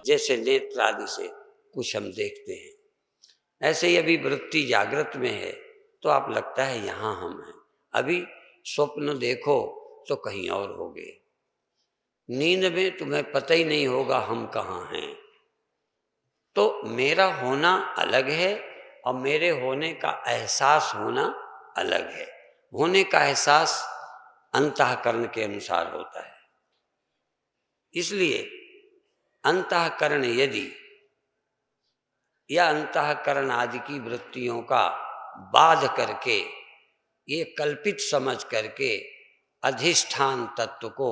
जैसे नेत्र आदि से कुछ हम देखते हैं, ऐसे ही अभी वृत्ति जागृत में है तो आप लगता है यहाँ हम हैं, अभी स्वप्न देखो तो कहीं और होगे। नींद में तुम्हें पता ही नहीं होगा हम कहाँ हैं। तो मेरा होना अलग है और मेरे होने का एहसास होना अलग है। होने का एहसास अंतःकरण के अनुसार होता है। इसलिए अंतःकरण यदि या अंतःकरण आदि की वृत्तियों का बाध करके, ये कल्पित समझ करके अधिष्ठान तत्व को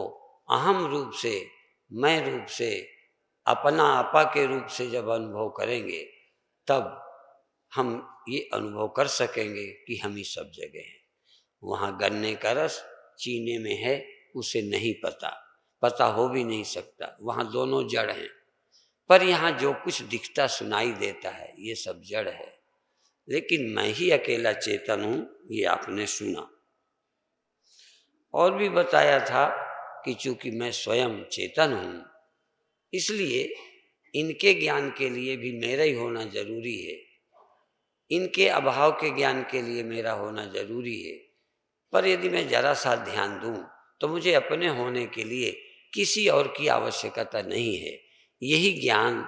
अहम रूप से, मैं रूप से, अपना आपा के रूप से जब अनुभव करेंगे तब हम ये अनुभव कर सकेंगे कि हम ही सब जगह हैं। वहाँ गन्ने का रस चीने में है उसे नहीं पता हो भी नहीं सकता, वहाँ दोनों जड़ हैं। पर यहाँ जो कुछ दिखता सुनाई देता है ये सब जड़ है, लेकिन मैं ही अकेला चेतन हूँ, ये आपने सुना। और भी बताया था कि चूंकि मैं स्वयं चेतन हूँ इसलिए इनके ज्ञान के लिए भी मेरा ही होना जरूरी है, इनके अभाव के ज्ञान के लिए मेरा होना जरूरी है। पर यदि मैं जरा सा ध्यान दूं तो मुझे अपने होने के लिए किसी और की आवश्यकता नहीं है। यही ज्ञान,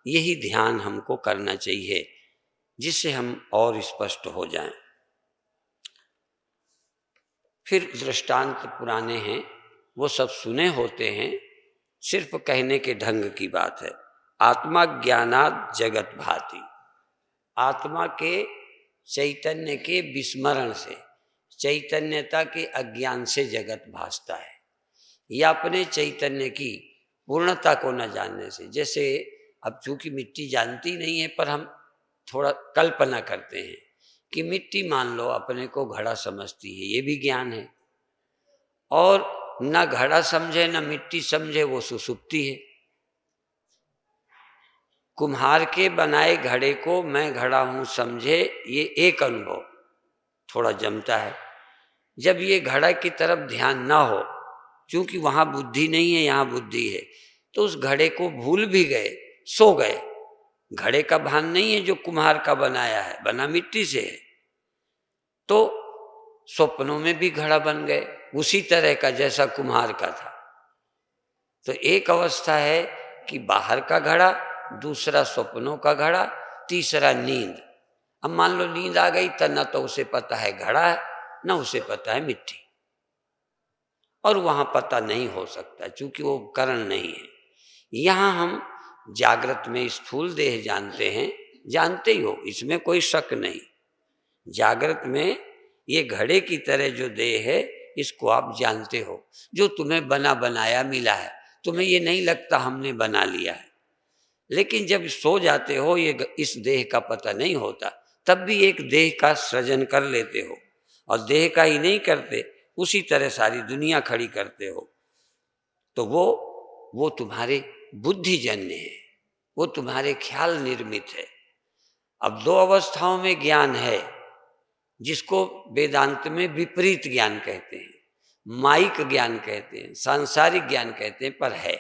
यही ध्यान हमको करना चाहिए जिससे हम और स्पष्ट हो जाएं। फिर दृष्टांत पुराने हैं, वो सब सुने होते हैं, सिर्फ कहने के ढंग की बात है। आत्मा ज्ञानात् जगत भाति, आत्मा के चैतन्य के विस्मरण से, चैतन्यता के अज्ञान से जगत भासता है, या अपने चैतन्य की पूर्णता को न जानने से। जैसे अब चूंकि मिट्टी जानती नहीं है पर हम थोड़ा कल्पना करते हैं कि मिट्टी मान लो अपने को घड़ा समझती है, ये भी ज्ञान है। और न घड़ा समझे न मिट्टी समझे वो सुसुप्ति है। कुम्हार के बनाए घड़े को मैं घड़ा हूं समझे, ये एक अनुभव थोड़ा जमता है। जब ये घड़ा की तरफ ध्यान ना हो, क्योंकि वहां बुद्धि नहीं है यहाँ बुद्धि है, तो उस घड़े को भूल भी गए, सो गए। घड़े का भान नहीं है जो कुम्हार का बनाया है, बना मिट्टी से है। तो स्वप्नों में भी घड़ा बन गए उसी तरह का जैसा कुम्हार का था। तो एक अवस्था है कि बाहर का घड़ा, दूसरा स्वप्नों का घड़ा, तीसरा नींद। अब मान लो नींद आ गई तो न तो उसे पता है घड़ा है न उसे पता है मिट्टी, और वहां पता नहीं हो सकता क्योंकि वो उपकरण नहीं है। यहां हम जागृत में स्थूल देह जानते हैं, जानते ही हो, इसमें कोई शक नहीं। जागृत में ये घड़े की तरह जो देह है इसको आप जानते हो, जो तुम्हें बना बनाया मिला है, तुम्हें ये नहीं लगता हमने बना लिया है। लेकिन जब सो जाते हो, ये इस देह का पता नहीं होता, तब भी एक देह का सृजन कर लेते हो, और देह का ही नहीं करते, उसी तरह सारी दुनिया खड़ी करते हो। तो वो तुम्हारे बुद्धिजन्य है, वो तुम्हारे ख्याल निर्मित है। अब दो अवस्थाओं में ज्ञान है जिसको वेदांत में विपरीत ज्ञान कहते हैं, माइक ज्ञान कहते हैं, सांसारिक ज्ञान कहते हैं, पर है।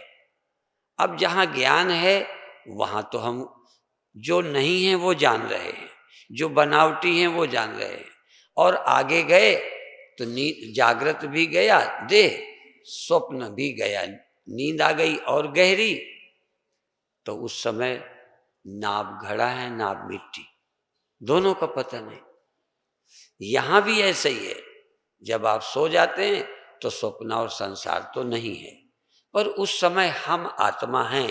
अब जहाँ ज्ञान है वहाँ तो हम जो नहीं है वो जान रहे हैं, जो बनावटी हैं वो जान रहे हैं। और आगे गए तो जागृत भी गया देह, स्वप्न भी गया, नींद आ गई और गहरी। तो उस समय नाव घड़ा है नाव मिट्टी, दोनों का पता नहीं। यहां भी ऐसा ही है, जब आप सो जाते हैं तो स्वप्न और संसार तो नहीं है, पर उस समय हम आत्मा हैं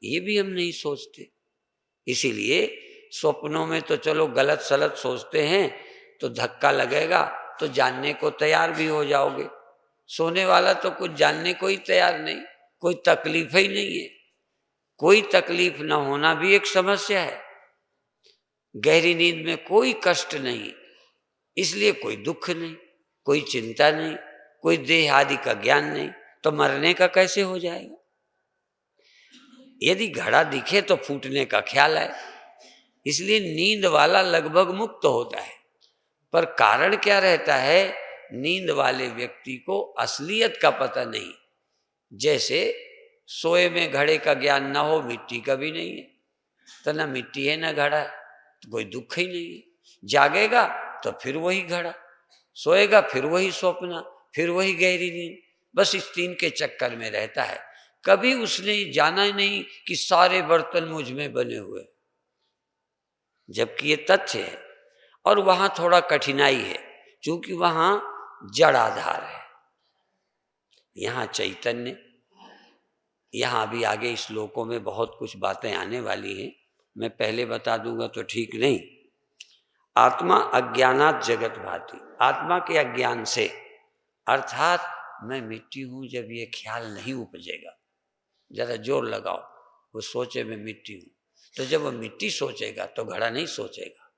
ये भी हम नहीं सोचते। इसीलिए स्वप्नों में तो चलो गलत सलत सोचते हैं तो धक्का लगेगा तो जानने को तैयार भी हो जाओगे। सोने वाला तो कुछ जानने को ही तैयार नहीं, कोई तकलीफ ही नहीं है। कोई तकलीफ ना होना भी एक समस्या है। गहरी नींद में कोई कष्ट नहीं, इसलिए कोई दुख नहीं, कोई चिंता नहीं, कोई देह आदि का ज्ञान नहीं, तो मरने का कैसे हो जाएगा। यदि घड़ा दिखे तो फूटने का ख्याल है, इसलिए नींद वाला लगभग मुक्त होता है। पर कारण क्या रहता है, नींद वाले व्यक्ति को असलियत का पता नहीं। जैसे सोए में घड़े का ज्ञान ना हो, मिट्टी का भी नहीं है, तो ना मिट्टी है ना घड़ा है, तो कोई दुख ही नहीं है। जागेगा तो फिर वही घड़ा, सोएगा फिर वही स्वप्न, फिर वही गहरी नींद, बस इस तीन के चक्कर में रहता है। कभी उसने जाना ही नहीं कि सारे बर्तन मुझ में बने हुए, जबकि ये तथ्य है। और वहां थोड़ा कठिनाई है, क्योंकि वहां जड़ आधार है, यहाँ चैतन्य। यहाँ अभी आगे श्लोकों में बहुत कुछ बातें आने वाली हैं, मैं पहले बता दूंगा तो ठीक नहीं। आत्मा अज्ञानात जगत भाति, आत्मा के अज्ञान से, अर्थात मैं मिट्टी हूं, जब ये ख्याल नहीं उपजेगा, जरा जोर लगाओ, वो सोचे मैं मिट्टी हूं, तो जब वो मिट्टी सोचेगा तो घड़ा नहीं सोचेगा।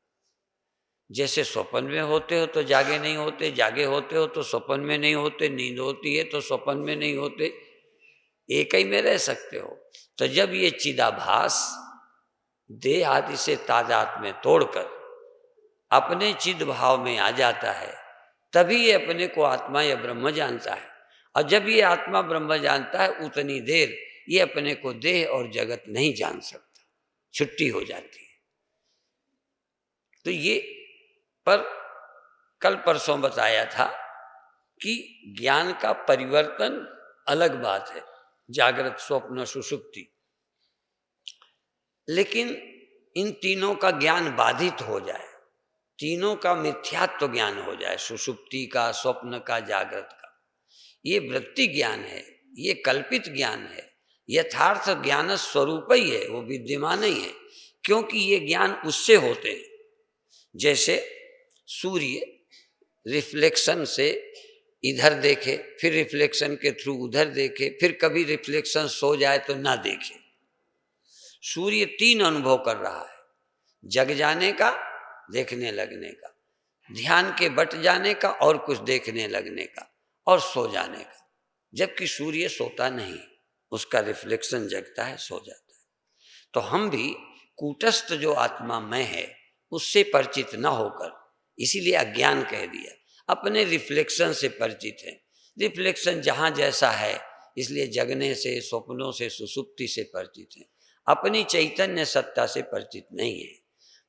जैसे स्वप्न में होते हो तो जागे नहीं होते, जागे होते हो तो स्वप्न में नहीं होते, नींद होती है तो स्वप्न में नहीं होते, एक ही में रह सकते हो। तो जब ये चिदाभास देह आदि से तादाद में तोड़कर अपने चिद भाव में आ जाता है, तभी ये अपने को आत्मा या ब्रह्म जानता है। और जब ये आत्मा ब्रह्म जानता है, उतनी देर ये अपने को देह और जगत नहीं जान सकता, छुट्टी हो जाती है। तो ये पर कल परसों बताया था कि ज्ञान का परिवर्तन अलग बात है, जागृत स्वप्न सुषुप्ति, लेकिन इन तीनों का ज्ञान बाधित हो जाए, तीनों का मिथ्यात्व ज्ञान हो जाए, सुषुप्ति का, स्वप्न का, जागृत का, ये वृत्ति ज्ञान है, ये कल्पित ज्ञान है। यथार्थ ज्ञान स्वरूप ही है, वो विद्यमान ही है, क्योंकि ये ज्ञान उससे होते हैं। जैसे सूर्य रिफ्लेक्शन से इधर देखे, फिर रिफ्लेक्शन के थ्रू उधर देखे, फिर कभी रिफ्लेक्शन सो जाए तो ना देखे। सूर्य तीन अनुभव कर रहा है, जग जाने का, देखने लगने का, ध्यान के बट जाने का और कुछ देखने लगने का, और सो जाने का। जबकि सूर्य सोता नहीं, उसका रिफ्लेक्शन जगता है, सो जाता है। तो हम भी कूटस्थ जो आत्मा में है उससे परिचित न होकर, इसीलिए अज्ञान कह दिया, अपने रिफ्लेक्शन से परिचित है। रिफ्लेक्शन जहाँ जैसा है, इसलिए जगने से, स्वप्नों से, सुसुप्ति से परिचित है, अपनी चैतन्य सत्ता से परिचित नहीं है।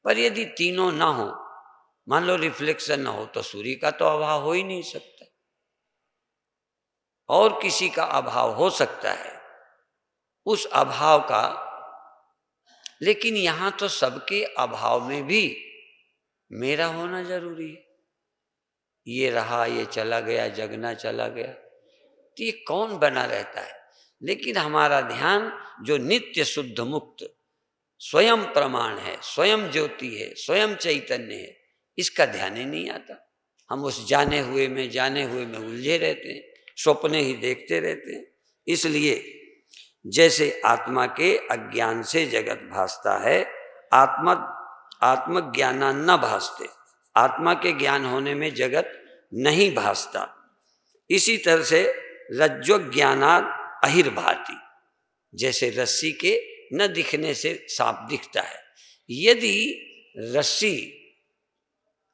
पर यदि तीनों ना हो, मान लो रिफ्लेक्शन ना हो, तो सूर्य का तो अभाव हो ही नहीं सकता, और किसी का अभाव हो सकता है, उस अभाव का। लेकिन यहां तो सबके अभाव में भी मेरा होना जरूरी है। ये रहा, ये चला गया, जगना चला गया, तो ये कौन बना रहता है? लेकिन हमारा ध्यान जो नित्य शुद्ध मुक्त स्वयं प्रमाण है, स्वयं ज्योति है, स्वयं चैतन्य है, इसका ध्यान ही नहीं आता। हम उस जाने हुए में उलझे रहते हैं, स्वप्ने ही देखते रहते हैं। इसलिए जैसे आत्मा के अज्ञान से जगत भासता है, आत्मज्ञानान न भासते, आत्मा के ज्ञान होने में जगत नहीं भासता। इसी तरह से रज्जो ज्ञानाद अहिर्भाति, जैसे रस्सी के न दिखने से सांप दिखता है, यदि रस्सी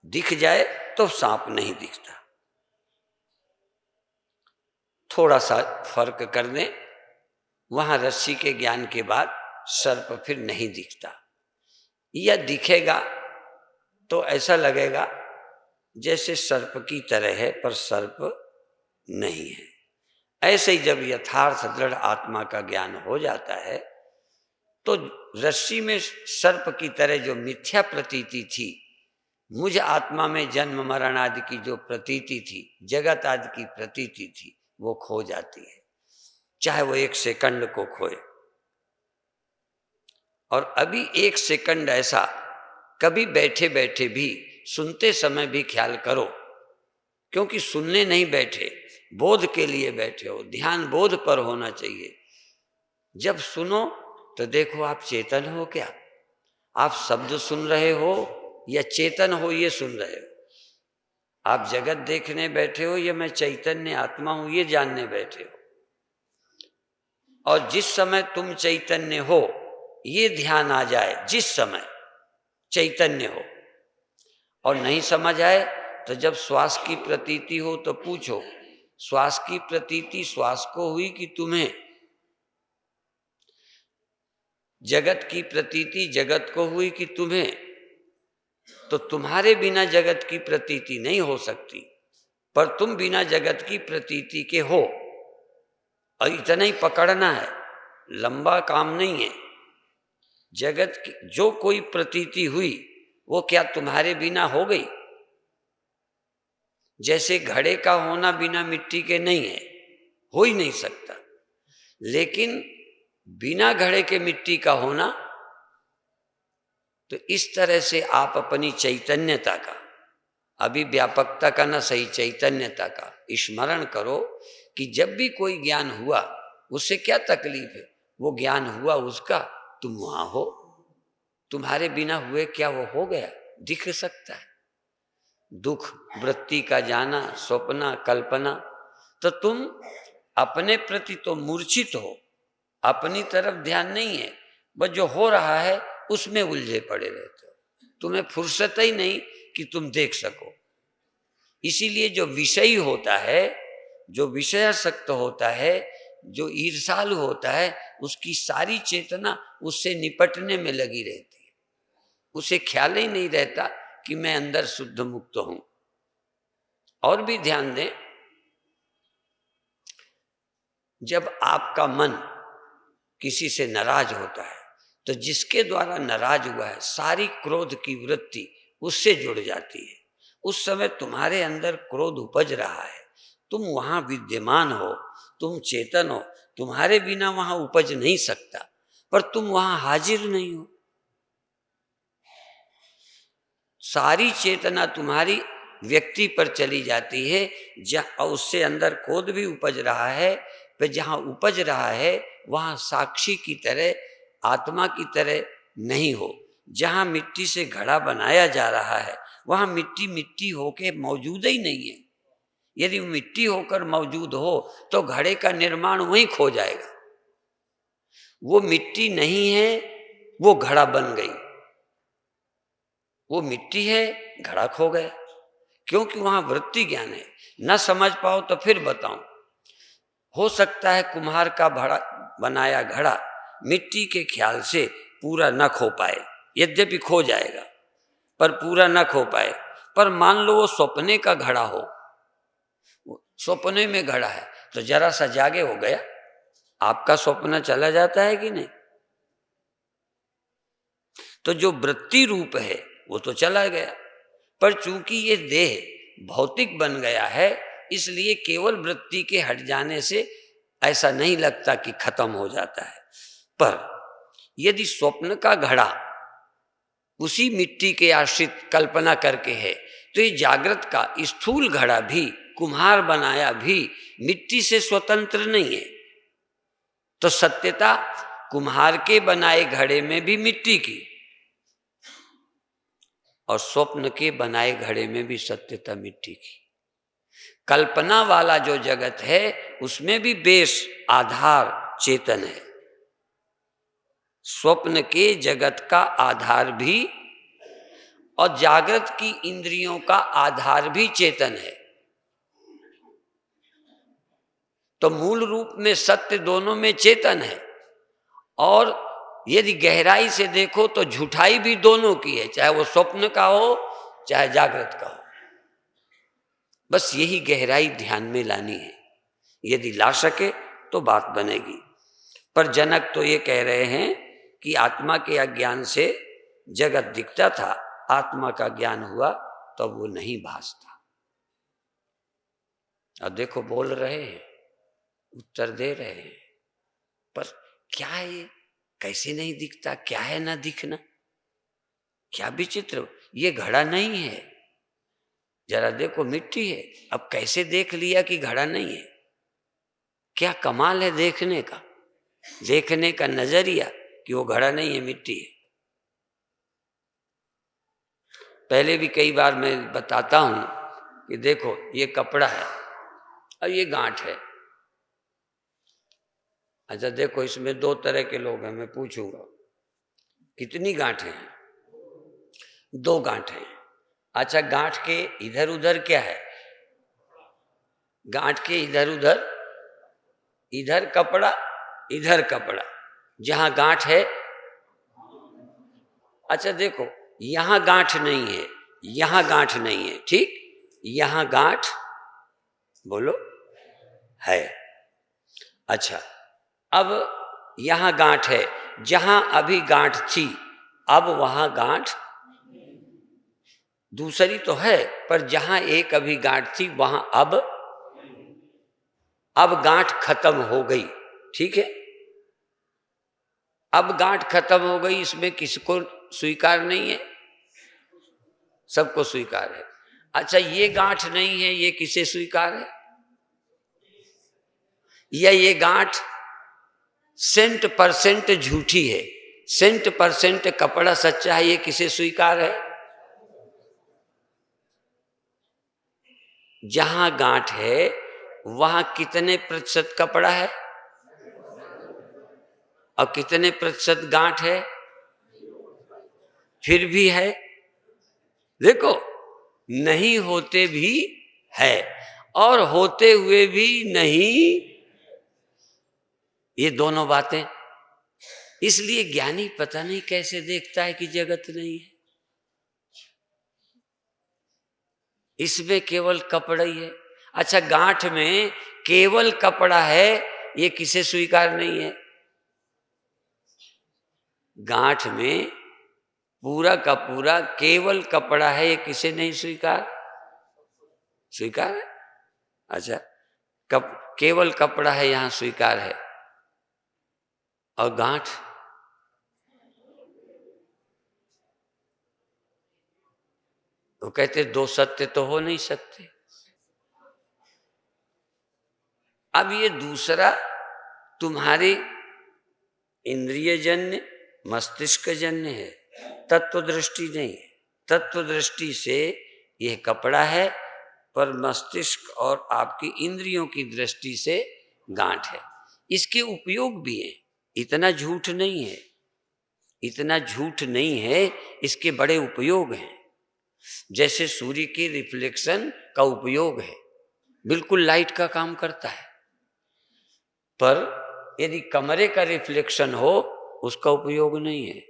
दिख जाए तो सांप नहीं दिखता। थोड़ा सा फर्क कर दें, वहां रस्सी के ज्ञान के बाद सर्प फिर नहीं दिखता, या दिखेगा तो ऐसा लगेगा जैसे सर्प की तरह है, पर सर्प नहीं है। ऐसे ही जब यथार्थ दृढ़ आत्मा का ज्ञान हो जाता है, तो रस्सी में सर्प की तरह जो मिथ्या प्रतीति थी, मुझ आत्मा में जन्म मरण आदि की जो प्रतीति थी, जगत आदि की प्रतीति थी, वो खो जाती है, चाहे वो 1 सेकंड को खोए। और अभी 1 सेकंड ऐसा कभी बैठे बैठे भी, सुनते समय भी ख्याल करो, क्योंकि सुनने नहीं बैठे, बोध के लिए बैठे हो, ध्यान बोध पर होना चाहिए। जब सुनो तो देखो आप चेतन हो क्या, आप शब्द सुन रहे हो या चेतन हो ये सुन रहे हो, आप जगत देखने बैठे हो या मैं चैतन्य आत्मा हूं ये जानने बैठे हो। और जिस समय तुम चैतन्य हो ये ध्यान आ जाए, जिस समय चैतन्य हो, और नहीं समझ आए तो जब श्वास की प्रतीति हो तो पूछो, श्वास की प्रतीति श्वास को हुई कि तुम्हें? जगत की प्रतीति जगत को हुई कि तुम्हें, तो तुम्हारे बिना जगत की प्रतीति नहीं हो सकती, पर तुम बिना जगत की प्रतीति के हो। और इतना ही पकड़ना है, लंबा काम नहीं है। जगत की जो कोई प्रतीति हुई वो क्या तुम्हारे बिना हो गई? जैसे घड़े का होना बिना मिट्टी के नहीं है, हो ही नहीं सकता। लेकिन बिना घड़े के मिट्टी का होना, तो इस तरह से आप अपनी चैतन्यता का, अभी व्यापकता का ना, सही चैतन्यता का स्मरण करो कि जब भी कोई ज्ञान हुआ उससे क्या तकलीफ है? वो ज्ञान हुआ उसका, तुम वहां हो। तुम्हारे बिना हुए क्या वो हो गया? दिख सकता है। दुख वृत्ति का जाना, स्वप्न कल्पना, तो तुम अपने प्रति तो मूर्छित हो, अपनी तरफ ध्यान नहीं है, बस जो हो रहा है उसमें उलझे पड़े रहते हो। तुम्हें फुर्सत ही नहीं कि तुम देख सको। इसीलिए जो विषयी होता है, जो विषयासक्त होता है, जो ईर्षालु होता है, उसकी सारी चेतना उससे निपटने में लगी रहती है। उसे ख्याल ही नहीं रहता कि मैं अंदर शुद्ध मुक्त हूं। और भी ध्यान दें, जब आपका मन किसी से नाराज होता है, तो जिसके द्वारा नाराज हुआ है, सारी क्रोध की वृत्ति उससे जुड़ जाती है। उस समय तुम्हारे अंदर क्रोध उपज रहा है, तुम वहां विद्यमान हो, तुम चेतन हो, तुम्हारे बिना वहां उपज नहीं सकता, पर तुम वहां हाजिर नहीं हो। सारी चेतना तुम्हारी व्यक्ति पर चली जाती है, जहाँ उससे अंदर क्रोध भी उपज रहा है, पर जहाँ उपज रहा है वहाँ साक्षी की तरह, आत्मा की तरह नहीं हो। जहाँ मिट्टी से घड़ा बनाया जा रहा है वहाँ मिट्टी मिट्टी होके मौजूद ही नहीं है। यदि मिट्टी होकर मौजूद हो तो घड़े का निर्माण वहीं खो जाएगा। वो मिट्टी नहीं है, वो घड़ा बन गई। वो मिट्टी है, घड़ा खो गया, क्योंकि वहां वृत्ति ज्ञान है। न समझ पाओ तो फिर बताऊं। हो सकता है कुम्हार का बनाया घड़ा मिट्टी के ख्याल से पूरा न खो पाए, यद्यपि खो जाएगा पर पूरा न खो पाए। पर मान लो वो सपने का घड़ा हो, सपने में घड़ा है, तो जरा सा जागे हो गया, आपका सपना चला जाता है कि नहीं? तो जो वृत्ति रूप है वो तो चला गया, पर चूंकि ये देह भौतिक बन गया है, इसलिए केवल वृत्ति के हट जाने से ऐसा नहीं लगता कि खत्म हो जाता है। पर यदि स्वप्न का घड़ा उसी मिट्टी के आश्रित कल्पना करके है, तो ये जागृत का स्थूल घड़ा भी, कुम्हार बनाया भी मिट्टी से स्वतंत्र नहीं है। तो सत्यता कुम्हार के बनाए घड़े में भी मिट्टी की, और स्वप्न के बनाए घड़े में भी सत्यता मिट्टी की। कल्पना वाला जो जगत है उसमें भी बेस आधार चेतन है। स्वप्न के जगत का आधार भी और जागृत की इंद्रियों का आधार भी चेतन है। तो मूल रूप में सत्य दोनों में चेतन है, और यदि गहराई से देखो तो झूठाई भी दोनों की है, चाहे वो स्वप्न का हो चाहे जागृत का हो। बस यही गहराई ध्यान में लानी है, यदि ला सके तो बात बनेगी। पर जनक तो ये कह रहे हैं कि आत्मा के अज्ञान से जगत दिखता था, आत्मा का ज्ञान हुआ तो वो नहीं भासता। और देखो बोल रहे हैं, उत्तर दे रहे हैं, पर क्या है, कैसे नहीं दिखता, क्या है ना दिखना? क्या विचित्र, ये घड़ा नहीं है, जरा देखो मिट्टी है। अब कैसे देख लिया कि घड़ा नहीं है? क्या कमाल है देखने का, देखने का नजरिया कि वो घड़ा नहीं है, मिट्टी है। पहले भी कई बार मैं बताता हूं कि देखो ये कपड़ा है और ये गांठ है। अच्छा देखो, इसमें दो तरह के लोग हैं, मैं पूछूंगा कितनी गांठें हैं? दो गांठें। अच्छा, गांठ के इधर उधर क्या है? गांठ के इधर उधर, इधर कपड़ा इधर कपड़ा, जहां गांठ है अच्छा देखो, यहां गांठ नहीं है, यहां गांठ नहीं है, ठीक, यहां गांठ बोलो है। अच्छा, अब यहां गांठ है, जहां अभी गांठ थी अब वहां गांठ दूसरी तो है, पर जहां एक अभी गांठ थी वहां अब गांठ खत्म हो गई, ठीक है। अब गांठ खत्म हो गई, इसमें किसको स्वीकार नहीं है? सबको स्वीकार है। अच्छा, ये गांठ नहीं है, ये किसे स्वीकार है? या ये गांठ 100% झूठी है, 100% कपड़ा सच्चा है, ये किसे स्वीकार है? जहां गांठ है वहां कितने प्रतिशत कपड़ा है और कितने प्रतिशत गांठ है? फिर भी है, देखो, नहीं होते भी है और होते हुए भी नहीं, ये दोनों बातें। इसलिए ज्ञानी पता नहीं कैसे देखता है कि जगत नहीं है, इसमें केवल कपड़ा ही है। अच्छा, गांठ में केवल कपड़ा है, ये किसे स्वीकार नहीं है? गांठ में पूरा का पूरा केवल कपड़ा है, ये किसे नहीं स्वीकार? स्वीकार है। अच्छा, केवल कपड़ा है यहां स्वीकार है, और गांठ वो कहते दो सत्य तो हो नहीं सकते। अब ये दूसरा तुम्हारी इंद्रिय जन्य मस्तिष्क जन्य है, तत्व दृष्टि नहीं है। तत्व दृष्टि से यह कपड़ा है, पर मस्तिष्क और आपकी इंद्रियों की दृष्टि से गांठ है। इसके उपयोग भी हैं, इतना झूठ नहीं है, इतना झूठ नहीं है, इसके बड़े उपयोग हैं। जैसे सूर्य के रिफ्लेक्शन का उपयोग है, बिल्कुल लाइट का काम करता है, पर यदि कमरे का रिफ्लेक्शन हो उसका उपयोग नहीं है।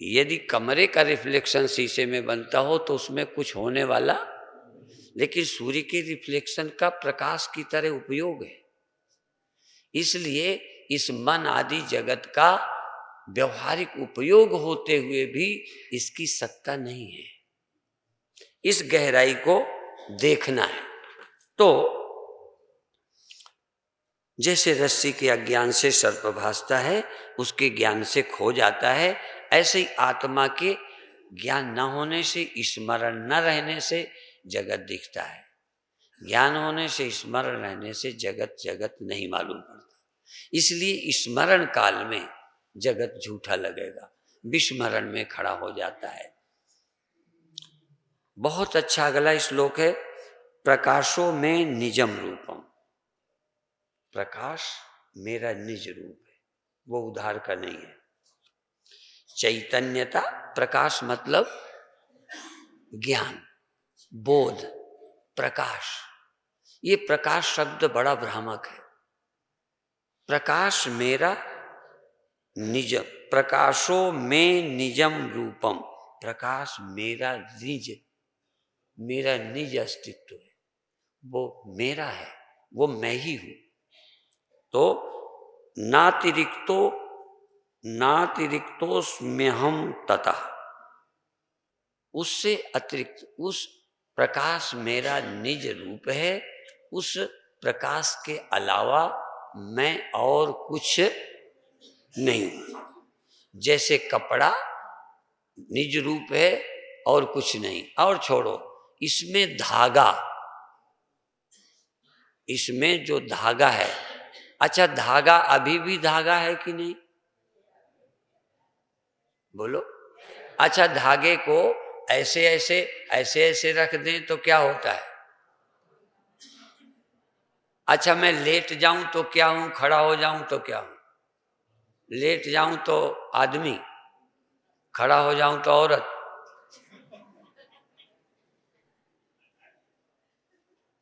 यदि कमरे का रिफ्लेक्शन शीशे में बनता हो तो उसमें कुछ होने वाला, लेकिन सूर्य के रिफ्लेक्शन का प्रकाश की तरह उपयोग है। इसलिए इस मन आदि जगत का व्यवहारिक उपयोग होते हुए भी इसकी सत्ता नहीं है। इस गहराई को देखना है। तो जैसे रस्सी के अज्ञान से सर्प भासता है, उसके ज्ञान से खो जाता है, ऐसे ही आत्मा के ज्ञान न होने से, स्मरण न रहने से जगत दिखता है। ज्ञान होने से, स्मरण रहने से जगत जगत नहीं मालूम पड़ता। इसलिए स्मरण काल में जगत झूठा लगेगा, विस्मरण में खड़ा हो जाता है। बहुत अच्छा अगला श्लोक है, प्रकाशो में निजम रूपम। प्रकाश मेरा निज रूप है, वो उधार का नहीं है। चैतन्यता, प्रकाश मतलब ज्ञान, बोध, प्रकाश। ये प्रकाश शब्द बड़ा भ्रामक है। प्रकाश मेरा निज, प्रकाशो में निजम रूपम। प्रकाश मेरा निज अस्तित्व है, वो मेरा है, वो मैं ही हूं। तो नातिरिक्तोस्म्यहम ततः, उससे अतिरिक्त उस प्रकाश मेरा निज रूप है, उस प्रकाश के अलावा मैं और कुछ नहीं हूं। जैसे कपड़ा निज रूप है और कुछ नहीं, और छोड़ो, इसमें धागा, इसमें जो धागा है, अच्छा धागा अभी भी धागा है कि नहीं? बोलो। अच्छा, धागे को ऐसे ऐसे ऐसे ऐसे रख दें तो क्या होता है? अच्छा, मैं लेट जाऊं तो क्या हूं, खड़ा हो जाऊं तो क्या हूं? लेट जाऊं तो आदमी, खड़ा हो जाऊं तो औरत।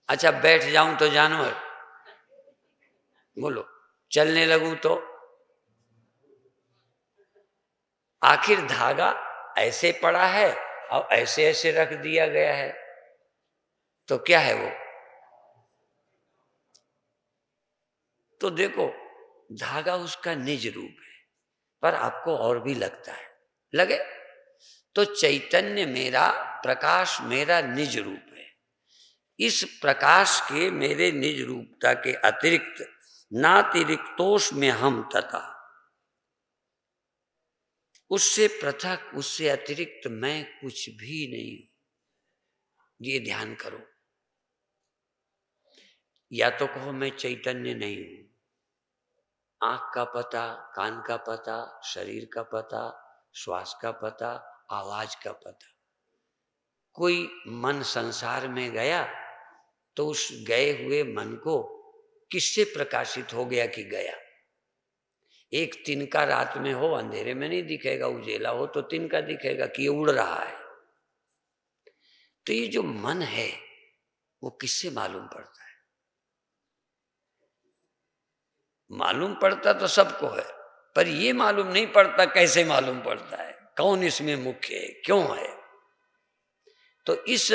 अच्छा, बैठ जाऊं तो जानवर। बोलो, चलने लगूं तो? आखिर धागा ऐसे पड़ा है और ऐसे ऐसे रख दिया गया है, तो क्या है वो? तो देखो, धागा उसका निज रूप है, पर आपको और भी लगता है, लगे तो चैतन्य मेरा, प्रकाश मेरा निज रूप है। इस प्रकाश के मेरे निज रूपता के अतिरिक्त नातिरिक्तोष में हम तथा, उससे पृथक, उससे अतिरिक्त मैं कुछ भी नहीं। ये ध्यान करो। या तो कहो मैं चैतन्य नहीं हूं, आंख का पता, कान का पता, शरीर का पता, श्वास का पता, आवाज का पता। कोई मन संसार में गया तो उस गए हुए मन को किससे प्रकाशित हो गया कि गया? एक तिनका रात में हो, अंधेरे में नहीं दिखेगा, उजेला हो तो तिनका दिखेगा कि ये उड़ रहा है। तो ये जो मन है वो किससे मालूम पड़ता है? मालूम पड़ता तो सबको है, पर ये मालूम नहीं पड़ता कैसे मालूम पड़ता है, कौन इसमें मुख्य है, क्यों है? तो इस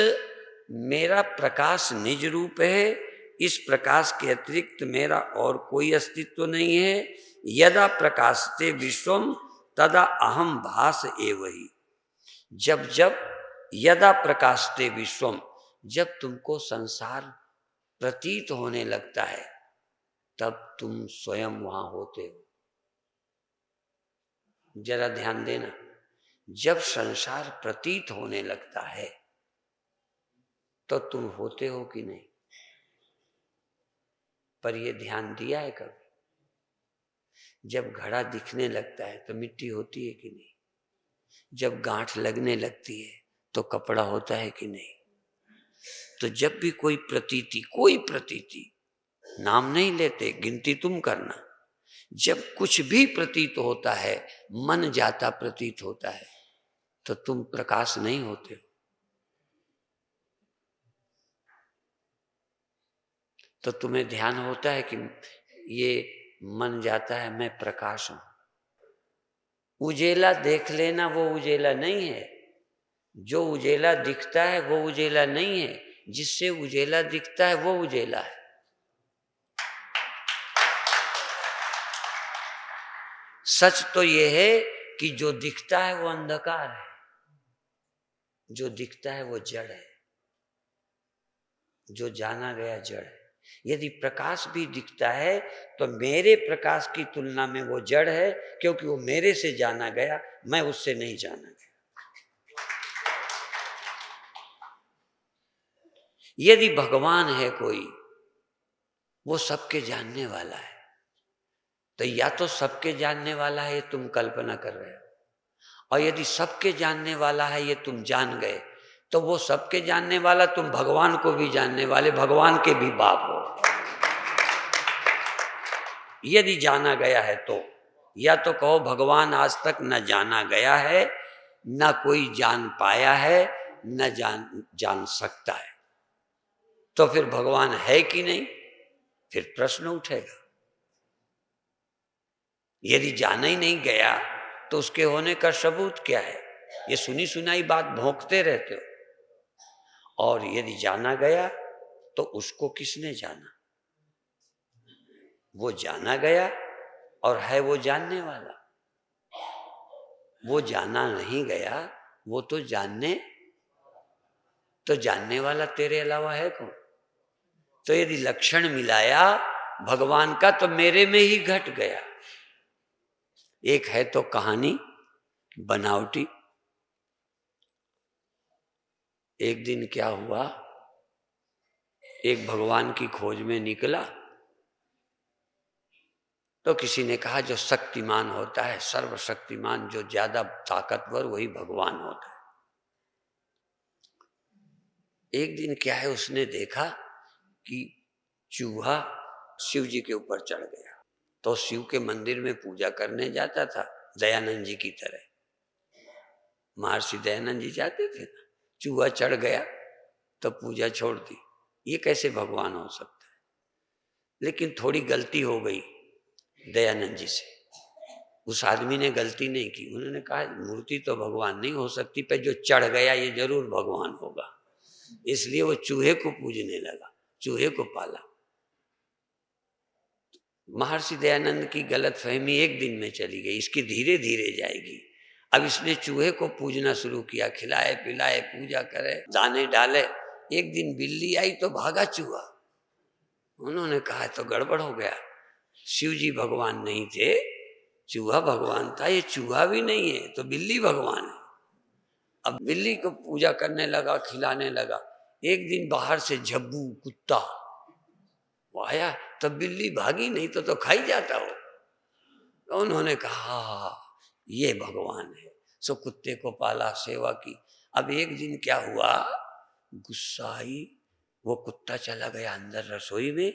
मेरा प्रकाश निज रूप है, इस प्रकाश के अतिरिक्त मेरा और कोई अस्तित्व नहीं है। यदा प्रकाशते विश्वम तदा अहम भास एव ही। जब जब यदा प्रकाशते विश्वम, जब तुमको संसार प्रतीत होने लगता है तब तुम स्वयं वहां होते हो। जरा ध्यान देना, जब संसार प्रतीत होने लगता है तो तुम होते हो कि नहीं? पर ये ध्यान दिया है कभी? जब घड़ा दिखने लगता है तो मिट्टी होती है कि नहीं? जब गांठ लगने लगती है तो कपड़ा होता है कि नहीं? तो जब भी कोई प्रतीति, नाम नहीं लेते, गिनती तुम करना, जब कुछ भी प्रतीत होता है, मन जाता प्रतीत होता है, तो तुम प्रकाश नहीं होते हो। तो तुम्हें ध्यान होता है कि ये मन जाता है, मैं प्रकाश हूं। उजेला देख लेना, वो उजेला नहीं है। जो उजेला दिखता है वो उजेला नहीं है, जिससे उजेला दिखता है वो उजेला है। सच तो ये है कि जो दिखता है वो अंधकार है, जो दिखता है वो जड़ है, जो जाना गया जड़ है। यदि प्रकाश भी दिखता है तो मेरे प्रकाश की तुलना में वो जड़ है, क्योंकि वो मेरे से जाना गया, मैं उससे नहीं जाना गया। यदि भगवान है कोई, वो सबके जानने वाला है, तो या तो सबके जानने वाला है ये तुम कल्पना कर रहे हो, और यदि सबके जानने वाला है ये तुम जान गए, तो वो सबके जानने वाला तुम भगवान को भी जानने वाले, भगवान के भी बाप हो। यदि जाना गया है तो, या तो कहो भगवान आज तक न जाना गया है, न कोई जान पाया है, न जान सकता है, तो फिर भगवान है कि नहीं, फिर प्रश्न उठेगा। यदि जाना ही नहीं गया तो उसके होने का सबूत क्या है? ये सुनी सुनाई बात भोंकते रहते हो। और यदि जाना गया तो उसको किसने जाना? वो जाना गया और है वो जानने वाला। वो जाना नहीं गया, वो तो जानने वाला तेरे अलावा है कौन? तो यदि लक्षण मिलाया भगवान का तो मेरे में ही घट गया। एक है तो कहानी बनावटी। एक दिन क्या हुआ, एक भगवान की खोज में निकला तो किसी ने कहा जो शक्तिमान होता है, सर्वशक्तिमान, जो ज्यादा ताकतवर, वही भगवान होता है। एक दिन क्या है, उसने देखा कि चूहा शिव जी के ऊपर चढ़ गया, तो शिव के मंदिर में पूजा करने जाता था दयानंद जी की तरह। महर्षि दयानंद जी जाते थे ना, चूहा चढ़ गया तो पूजा छोड़ दी। ये कैसे भगवान हो सकता है? लेकिन थोड़ी गलती हो गई दयानंद जी से। उस आदमी ने गलती नहीं की। उन्होंने कहा मूर्ति तो भगवान नहीं हो सकती, पर जो चढ़ गया ये जरूर भगवान होगा। इसलिए वो चूहे को पूजने लगा, चूहे को पाला। महर्षि दयानंद की गलत फहमी एक दिन में चली गई, इसकी धीरे धीरे जाएगी। अब इसने चूहे को पूजना शुरू किया, खिलाए पिलाए, पूजा करे, दाने डाले। एक दिन बिल्ली आई तो भागा चूहा। उन्होंने कहा तो गड़बड़ हो गया, शिव जी भगवान नहीं थे, चूहा भगवान था। ये चूहा भी नहीं है तो बिल्ली भगवान है। अब बिल्ली को पूजा करने लगा, खिलाने लगा। एक दिन बाहर से झब्बू कुत्ता वो आया, तब बिल्ली भागी, नहीं तो खाई जाता हो। तो उन्होंने कहा ये भगवान है। सो कुत्ते को पाला, सेवा की। अब एक दिन क्या हुआ, गुस्सा आई, वो कुत्ता चला गया अंदर रसोई में,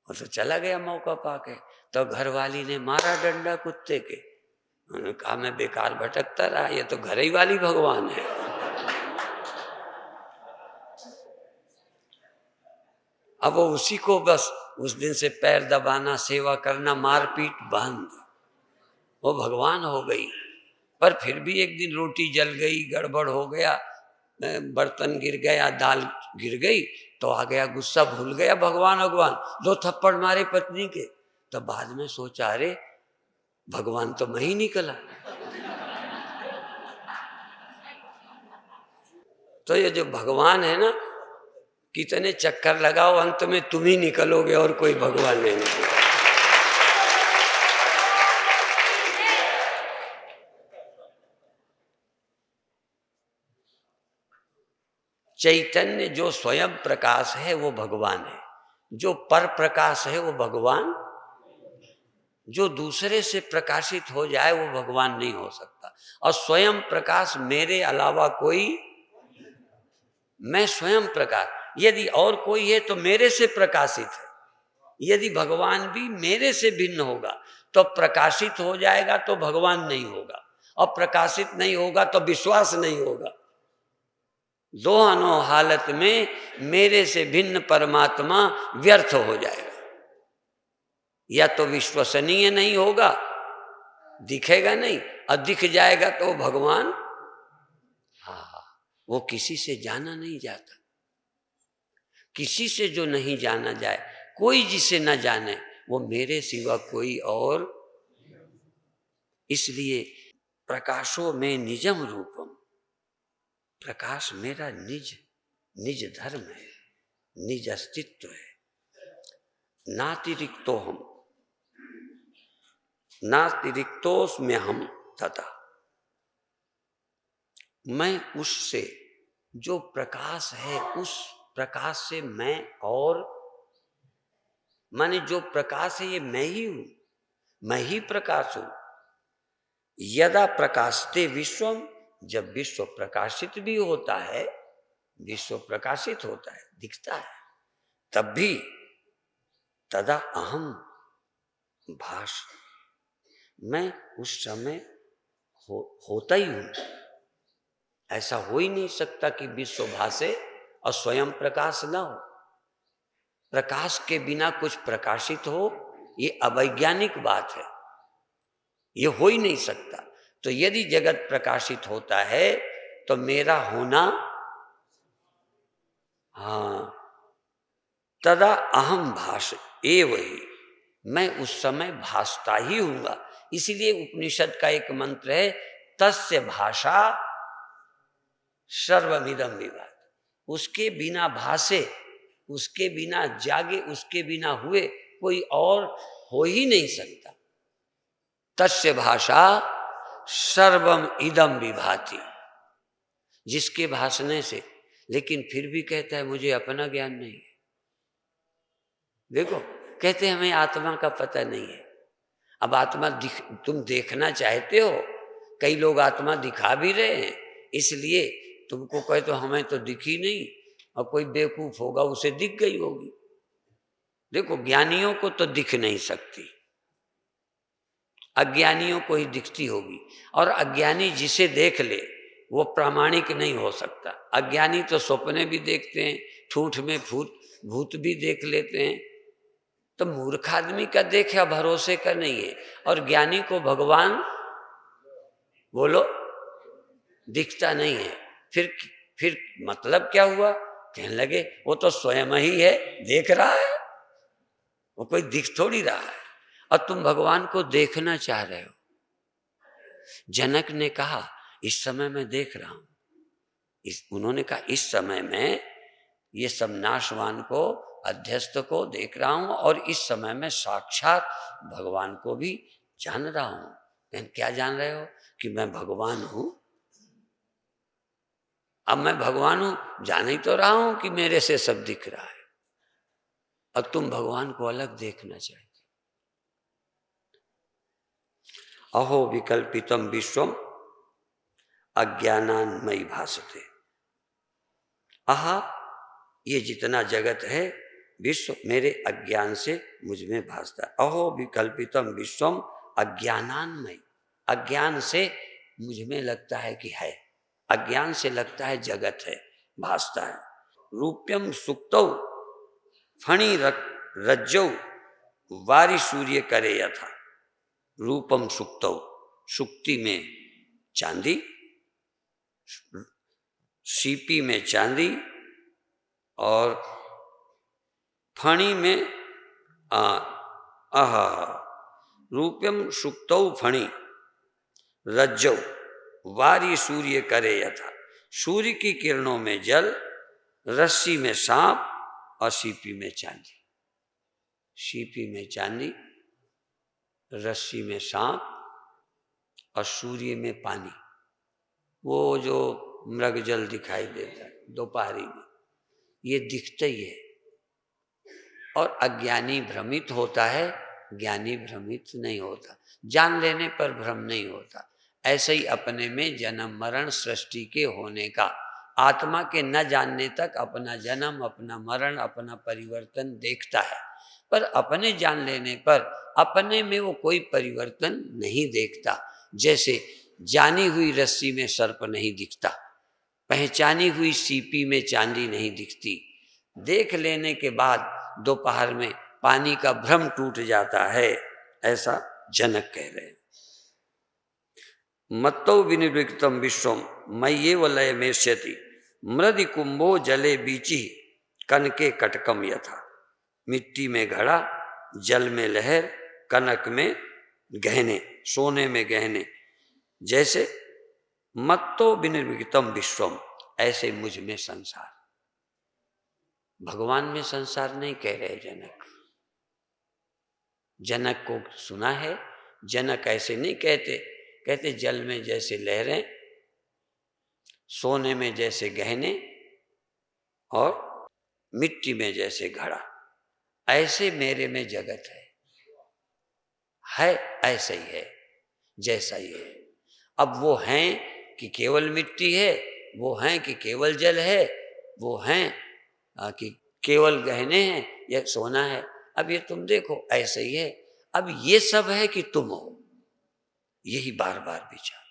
और तो चला गया मौका पाके। तो घरवाली ने मारा डंडा कुत्ते के। उन्होंने कहा मैं बेकार भटकता रहा, ये तो घर ही वाली भगवान है। अब वो उसी को बस उस दिन से पैर दबाना, सेवा करना, मारपीट बंद, वो भगवान हो गई। पर फिर भी एक दिन रोटी जल गई, गड़बड़ हो गया, बर्तन गिर गया, दाल गिर गई, तो आ गया गुस्सा, भूल गया भगवान भगवान, 2 थप्पड़ मारे पत्नी के। तब बाद में सोचा अरे भगवान तो मैं ही निकला। तो ये जो भगवान है ना, कितने चक्कर लगाओ अंत में तुम ही निकलोगे और कोई भगवान नहीं निकलेगा। चैतन्य जो स्वयं प्रकाश है वो भगवान है, जो पर प्रकाश है वो भगवान, जो दूसरे से प्रकाशित हो जाए वो भगवान नहीं हो सकता। और स्वयं प्रकाश मेरे अलावा कोई, मैं स्वयं प्रकाश, यदि और कोई है तो मेरे से प्रकाशित है। यदि भगवान भी मेरे से भिन्न होगा तो प्रकाशित हो जाएगा तो भगवान नहीं होगा, और प्रकाशित नहीं होगा तो विश्वास नहीं होगा। दोनों हालत में मेरे से भिन्न परमात्मा व्यर्थ हो जाएगा। या तो विश्वसनीय नहीं होगा, दिखेगा नहीं, और दिख जाएगा तो भगवान, हाँ, वो किसी से जाना नहीं जाता। किसी से जो नहीं जाना जाए, कोई जिसे न जाने, वो मेरे सिवा कोई और। इसलिए प्रकाशो में निजम रूपम, प्रकाश मेरा निज निज धर्म है, निज अस्तित्व है। नातिरिक्तो हम, नातिरिक्तोस्म्य हम तथा, मैं उससे, जो प्रकाश है उस प्रकाश से मैं और, माने जो प्रकाश है ये मैं ही हूं, मैं ही प्रकाश हूं। यदा प्रकाशते विश्वम, जब विश्व प्रकाशित भी होता है, विश्व प्रकाशित होता है, दिखता है, तब भी तदा अहम भाष, मैं उस समय होता ही हूं। ऐसा हो ही नहीं सकता कि विश्व भाषे और स्वयं प्रकाश ना हो। प्रकाश के बिना कुछ प्रकाशित हो, ये अवैज्ञानिक बात है, ये हो ही नहीं सकता। तो यदि जगत प्रकाशित होता है तो मेरा होना, हाँ, तदा अहम भाष एव ही, मैं उस समय भासता ही हूंगा। इसीलिए उपनिषद का एक मंत्र है, तस्य भाषा सर्वमिदं विभाति, उसके बिना भाषे, उसके बिना जागे, उसके बिना हुए कोई और हो ही नहीं सकता। तस्य भाषा सर्वम इदम विभाति, जिसके भाषणे से, लेकिन फिर भी कहता है मुझे अपना ज्ञान नहीं है। देखो, कहते हैं हमें आत्मा का पता नहीं है। अब आत्मा तुम देखना चाहते हो, कई लोग आत्मा दिखा भी रहे हैं, इसलिए तुमको कहे तो हमें तो दिखी नहीं, और कोई बेवकूफ होगा उसे दिख गई होगी। देखो, ज्ञानियों को तो दिख नहीं सकती, अज्ञानियों को ही दिखती होगी। और अज्ञानी जिसे देख ले वो प्रामाणिक नहीं हो सकता। अज्ञानी तो सपने भी देखते हैं, ठूठ में भूत भी देख लेते हैं, तो मूर्ख आदमी का देखा भरोसे का नहीं है, और ज्ञानी को भगवान बोलो दिखता नहीं है। फिर मतलब क्या हुआ? कहने लगे वो तो स्वयं ही है, देख रहा है, वो कोई दिख थोड़ी रहा है, और तुम भगवान को देखना चाह रहे हो। जनक ने कहा इस समय मैं देख रहा हूं, उन्होंने कहा इस समय में ये सब नाशवान को, अध्यस्त को देख रहा हूं, और इस समय में साक्षात भगवान को भी जान रहा हूं। क्या जान रहे हो? कि मैं भगवान हूं। अब मैं भगवान हूं, जान ही तो रहा हूं कि मेरे से सब दिख रहा है, अब तुम भगवान को अलग देखना चाहिए। अहो विकल्पितम विश्वम अज्ञानान्मयी भासते। आहा, ये जितना जगत है विश्व मेरे अज्ञान से मुझ में भासता है। अहो विकल्पितम विश्वम अज्ञानान्मयी, अज्ञान से मुझ में लगता है कि है, अज्ञान से लगता है जगत है, भासता है। रूप्यम सुक्तौ फणी रज्जौ वारी सूर्य करे यथा। रूपम सुक्तौ, सुक्ति में चांदी, सीपी में चांदी, और फणी में आहा, रूप्यम सुक्तौ फणी रज्जौ वारी सूर्य करे यथा। सूर्य की किरणों में जल, रस्सी में सांप, और सीपी में चांदी। सीपी में चांदी, रस्सी में सांप, और सूर्य में पानी, वो जो मृग जल दिखाई देता है दोपहरी में, ये दिखता ही है। और अज्ञानी भ्रमित होता है, ज्ञानी भ्रमित नहीं होता, जान लेने पर भ्रम नहीं होता। ऐसे ही अपने में जन्म मरण सृष्टि के होने का, आत्मा के न जानने तक अपना जन्म, अपना मरण, अपना परिवर्तन देखता है, पर अपने जान लेने पर अपने में वो कोई परिवर्तन नहीं देखता। जैसे जानी हुई रस्सी में सर्प नहीं दिखता, पहचानी हुई सीपी में चांदी नहीं दिखती, देख लेने के बाद दोपहर में पानी का भ्रम टूट जाता है, ऐसा जनक कह रहे हैं। मत्तो विनिर्विक्तम विश्वम मय्येव लय मेष्यति मृदि कुंभो जले बीची कनके कटकम यथा। मिट्टी में घड़ा, जल में लहर, कनक में गहने, सोने में गहने, जैसे मत्तो विनिर्विक्तम विश्वम, ऐसे मुझ में संसार। भगवान में संसार नहीं कह रहे जनक। जनक को सुना है, जनक ऐसे नहीं कहते, कहते जल में जैसे लहरें, सोने में जैसे गहने, और मिट्टी में जैसे घड़ा, ऐसे मेरे में जगत है ऐसा ही है, जैसा ही है। अब वो हैं कि केवल मिट्टी है, वो हैं कि केवल जल है, वो हैं कि केवल गहने हैं या सोना है, अब ये तुम देखो ऐसे ही है। अब ये सब है कि तुम हो, यही बार बार विचार।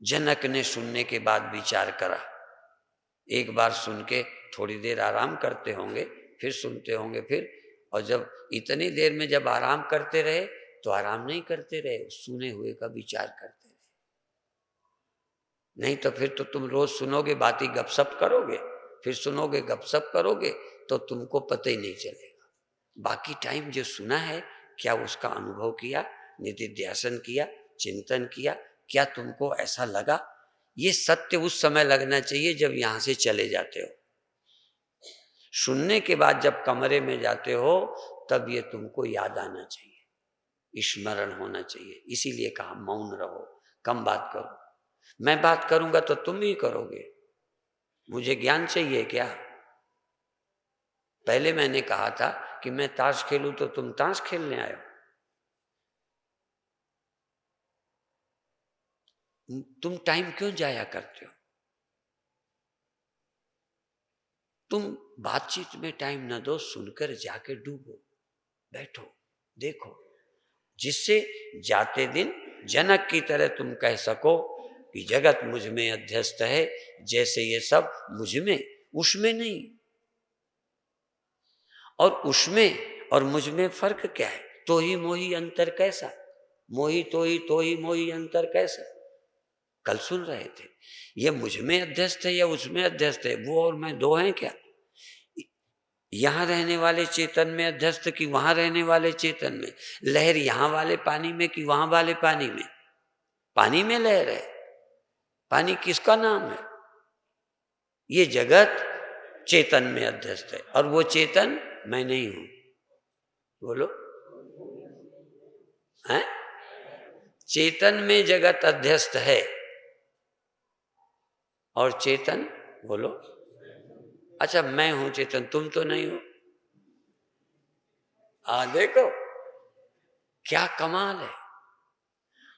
जनक ने सुनने के बाद विचार करा, एक बार सुन के थोड़ी देर आराम करते होंगे, फिर सुनते होंगे, फिर, और जब इतनी देर में जब आराम करते रहे तो आराम नहीं करते रहे, सुने हुए का विचार करते रहे। नहीं तो फिर तो तुम रोज सुनोगे, बाती गपशप करोगे, फिर सुनोगे गपशप करोगे, तो तुमको पता ही नहीं चलेगा। बाकी टाइम जो सुना है, क्या उसका अनुभव किया, निधिध्यासन किया, चिंतन किया, क्या तुमको ऐसा लगा? ये सत्य उस समय लगना चाहिए जब यहां से चले जाते हो। सुनने के बाद जब कमरे में जाते हो तब ये तुमको याद आना चाहिए, स्मरण होना चाहिए। इसीलिए कहा मौन रहो, कम बात करो। मैं बात करूंगा तो तुम ही करोगे, मुझे ज्ञान चाहिए क्या? पहले मैंने कहा था कि मैं ताश खेलूं तो तुम ताश खेलने आए हो। तुम टाइम क्यों जाया करते हो? तुम बातचीत में टाइम न दो, सुनकर जाके डूबो, बैठो, देखो, जिससे जाते दिन जनक की तरह तुम कह सको कि जगत मुझ में अध्यस्त है, जैसे ये सब मुझ में, उसमें नहीं। और उसमें और मुझ में फर्क क्या है? तो ही मोही अंतर कैसा, मोही तो ही मोही अंतर कैसा। कल सुन रहे थे, ये मुझ में अध्यस्त है या उसमें अध्यस्त है, वो और मैं दो हैं क्या? यहां रहने वाले चेतन में अध्यस्त कि वहां रहने वाले चेतन में? लहर यहां वाले पानी में कि वहां वाले पानी में? पानी में लहर है। पानी किसका नाम है? ये जगत चेतन में अध्यस्त है और वो चेतन मैं नहीं हूं। बोलो हैं? चेतन में जगत अध्यस्त है और चेतन, बोलो, अच्छा मैं हूं चेतन, तुम तो नहीं हो। देखो क्या कमाल है।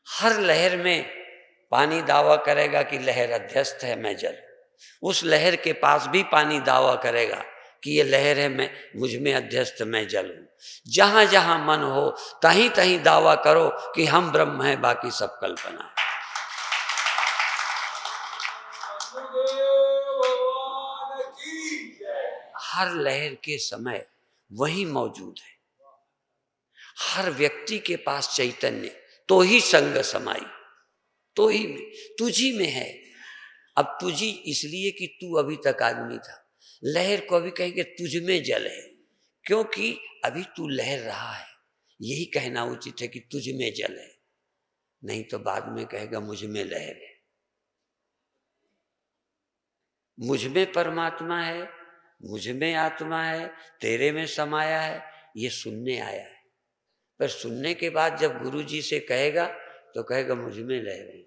हर लहर में पानी दावा करेगा कि लहर अध्यस्त है, मैं जल। उस लहर के पास भी पानी दावा करेगा कि ये लहर है, मैं मुझ में अध्यस्त, मैं जल हूं। जहां जहां मन हो तहीं तहीं दावा करो कि हम ब्रह्म हैं, बाकी सब कल्पना है। हर लहर के समय वही मौजूद है। हर व्यक्ति के पास चैतन्य, तो ही संग समाई, तो ही में, तुझी में है। अब तुझी इसलिए कि तू अभी तक आदमी था। लहर को अभी कहेंगे तुझ में जल है, क्योंकि अभी तू लहर रहा है। यही कहना उचित है कि तुझ में जल है, नहीं तो बाद में कहेगा मुझ में लहर है। मुझ में परमात्मा है, मुझ में आत्मा है, तेरे में समाया है, ये सुनने आया है। पर सुनने के बाद जब गुरु जी से कहेगा तो कहेगा मुझ में लहर है।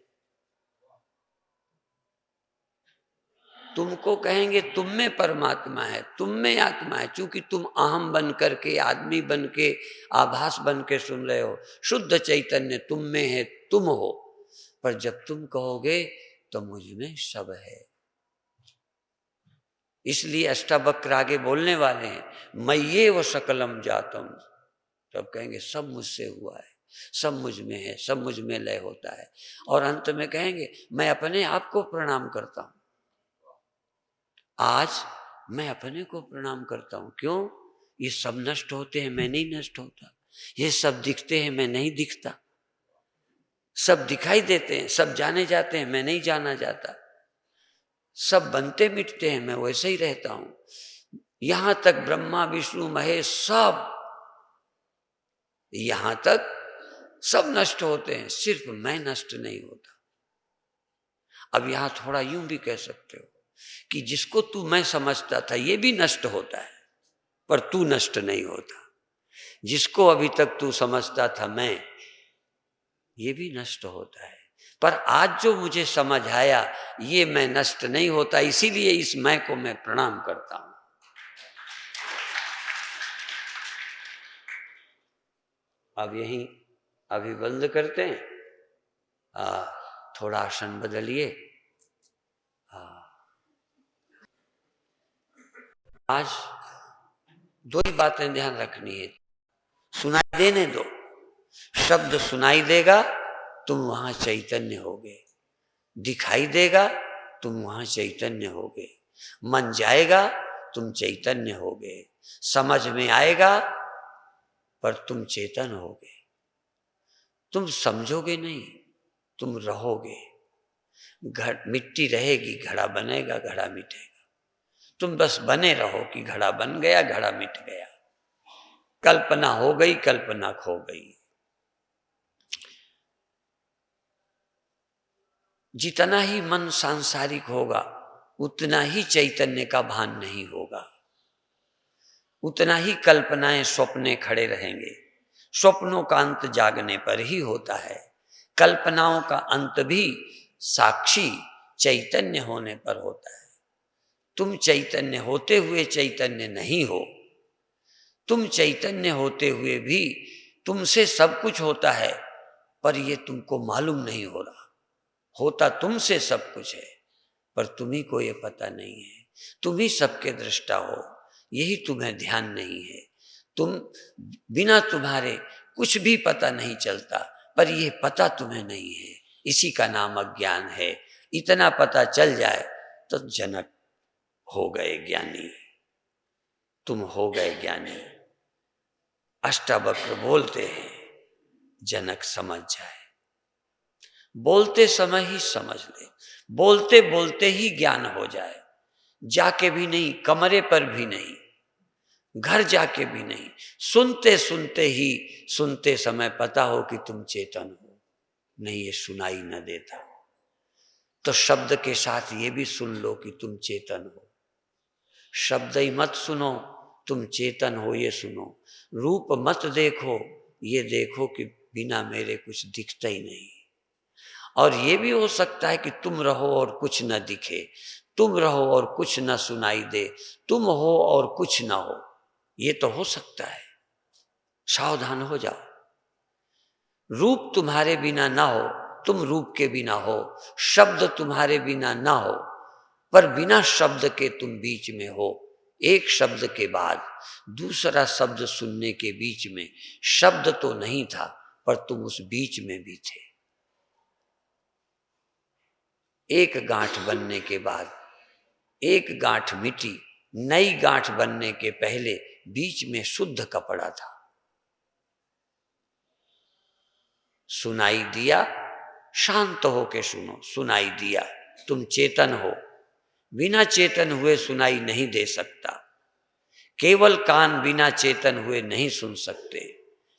तुमको कहेंगे तुम में परमात्मा है, तुम में आत्मा है, क्योंकि तुम अहम बन करके, आदमी बन के, आभास बन के सुन रहे हो। शुद्ध चैतन्य तुम में है, तुम हो। पर जब तुम कहोगे तो मुझ में सब है। इसलिए अष्टावक्र आगे बोलने वाले हैं, मय्ये व सकलम जातम। तब कहेंगे सब मुझसे हुआ है, सब मुझ में है, सब मुझ में लय होता है। और अंत में कहेंगे मैं अपने आप को प्रणाम करता हूं। आज मैं अपने को प्रणाम करता हूं। क्यों? ये सब नष्ट होते हैं, मैं नहीं नष्ट होता। ये सब दिखते हैं, मैं नहीं दिखता। सब दिखाई देते हैं, सब जाने जाते हैं, मैं नहीं जाना जाता। सब बनते मिटते हैं, मैं वैसे ही रहता हूं। यहां तक ब्रह्मा विष्णु महेश सब, यहां तक सब नष्ट होते हैं, सिर्फ मैं नष्ट नहीं होता। अब यहां थोड़ा यूं भी कह सकते हो कि जिसको तू मैं समझता था ये भी नष्ट होता है, पर तू नष्ट नहीं होता। जिसको अभी तक तू समझता था मैं, ये भी नष्ट होता है। पर आज जो मुझे समझ आया ये मैं नष्ट नहीं होता, इसीलिए इस मैं को मैं प्रणाम करता हूं। अब यही अभी बंद करते हैं। थोड़ा आसन बदलिए। आज दो ही बातें ध्यान रखनी है। सुनाई देने दो, शब्द सुनाई देगा तुम वहां चैतन्य होगे, दिखाई देगा तुम वहां चैतन्य होगे, मन जाएगा तुम चैतन्य होगे, समझ में आएगा पर तुम चेतन होगे। तुम समझोगे नहीं, तुम रहोगे। मिट्टी रहेगी, घड़ा बनेगा, घड़ा मिटेगा। तुम बस बने रहो कि घड़ा बन गया, घड़ा मिट गया। कल्पना हो गई, कल्पना खो गई। जितना ही मन सांसारिक होगा उतना ही चैतन्य का भान नहीं होगा, उतना ही कल्पनाएं स्वप्ने खड़े रहेंगे। स्वप्नों का अंत जागने पर ही होता है, कल्पनाओं का अंत भी साक्षी चैतन्य होने पर होता है। तुम चैतन्य होते हुए चैतन्य नहीं हो, तुम चैतन्य होते हुए भी तुमसे सब कुछ होता है, पर यह तुमको मालूम नहीं हो रहा। होता तुमसे सब कुछ है, पर तुम्ही को यह पता नहीं है। तुम ही सबके दृष्टा हो, यही तुम्हें ध्यान नहीं है। तुम बिना तुम्हारे कुछ भी पता नहीं चलता, पर यह पता तुम्हें नहीं है। इसी का नाम अज्ञान है। इतना पता चल जाए तो जनक हो गए ज्ञानी, तुम हो गए ज्ञानी। अष्टावक्र बोलते हैं, जनक समझ जाए। बोलते समय ही समझ ले, बोलते बोलते ही ज्ञान हो जाए, जाके भी नहीं, कमरे पर भी नहीं, घर जाके भी नहीं, सुनते सुनते ही, सुनते समय पता हो कि तुम चेतन हो, नहीं ये सुनाई न देता, तो शब्द के साथ ये भी सुन लो कि तुम चेतन हो। शब्द ही मत सुनो, तुम चेतन हो ये सुनो। रूप मत देखो, ये देखो कि बिना मेरे कुछ दिखता ही नहीं। और ये भी हो सकता है कि तुम रहो और कुछ न दिखे, तुम रहो और कुछ न सुनाई दे, तुम हो और कुछ न हो, ये तो हो सकता है। सावधान हो जाओ। रूप तुम्हारे बिना ना हो, तुम रूप के बिना हो, शब्द तुम्हारे बिना ना हो, पर बिना शब्द के तुम बीच में हो। एक शब्द के बाद दूसरा शब्द सुनने के बीच में शब्द तो नहीं था, पर तुम उस बीच में भी थे। एक गांठ बनने के बाद एक गांठ मिटी, नई गांठ बनने के पहले बीच में शुद्ध कपड़ा था। सुनाई दिया, शांत हो के सुनो, सुनाई दिया, तुम चेतन हो। बिना चेतन हुए सुनाई नहीं दे सकता। केवल कान बिना चेतन हुए नहीं सुन सकते,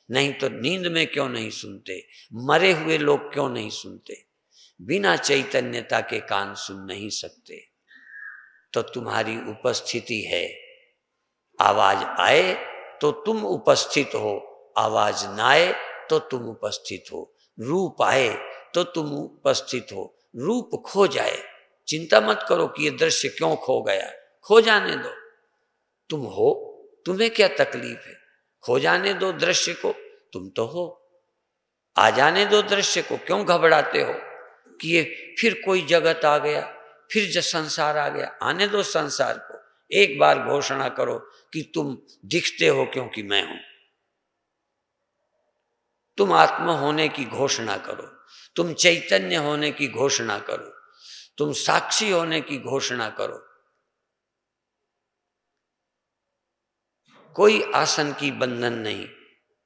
नहीं तो नींद में क्यों नहीं सुनते, मरे हुए लोग क्यों नहीं सुनते। बिना चैतन्यता के कान सुन नहीं सकते। तो तुम्हारी उपस्थिति है, आवाज आए तो तुम उपस्थित हो, आवाज ना आए तो तुम उपस्थित हो। रूप आए तो तुम उपस्थित हो, रूप खो जाए, चिंता मत करो कि ये दृश्य क्यों खो गया, खो जाने दो। तुम हो, तुम्हें क्या तकलीफ है, खो जाने दो दृश्य को, तुम तो हो। आ जाने दो दृश्य को, क्यों घबराते हो कि ये फिर कोई जगत आ गया, फिर जो संसार आ गया। आने दो संसार को। एक बार घोषणा करो कि तुम दिखते हो क्योंकि मैं हूं। तुम आत्मा होने की घोषणा करो, तुम चैतन्य होने की घोषणा करो, तुम साक्षी होने की घोषणा करो। कोई आसन की बंधन नहीं,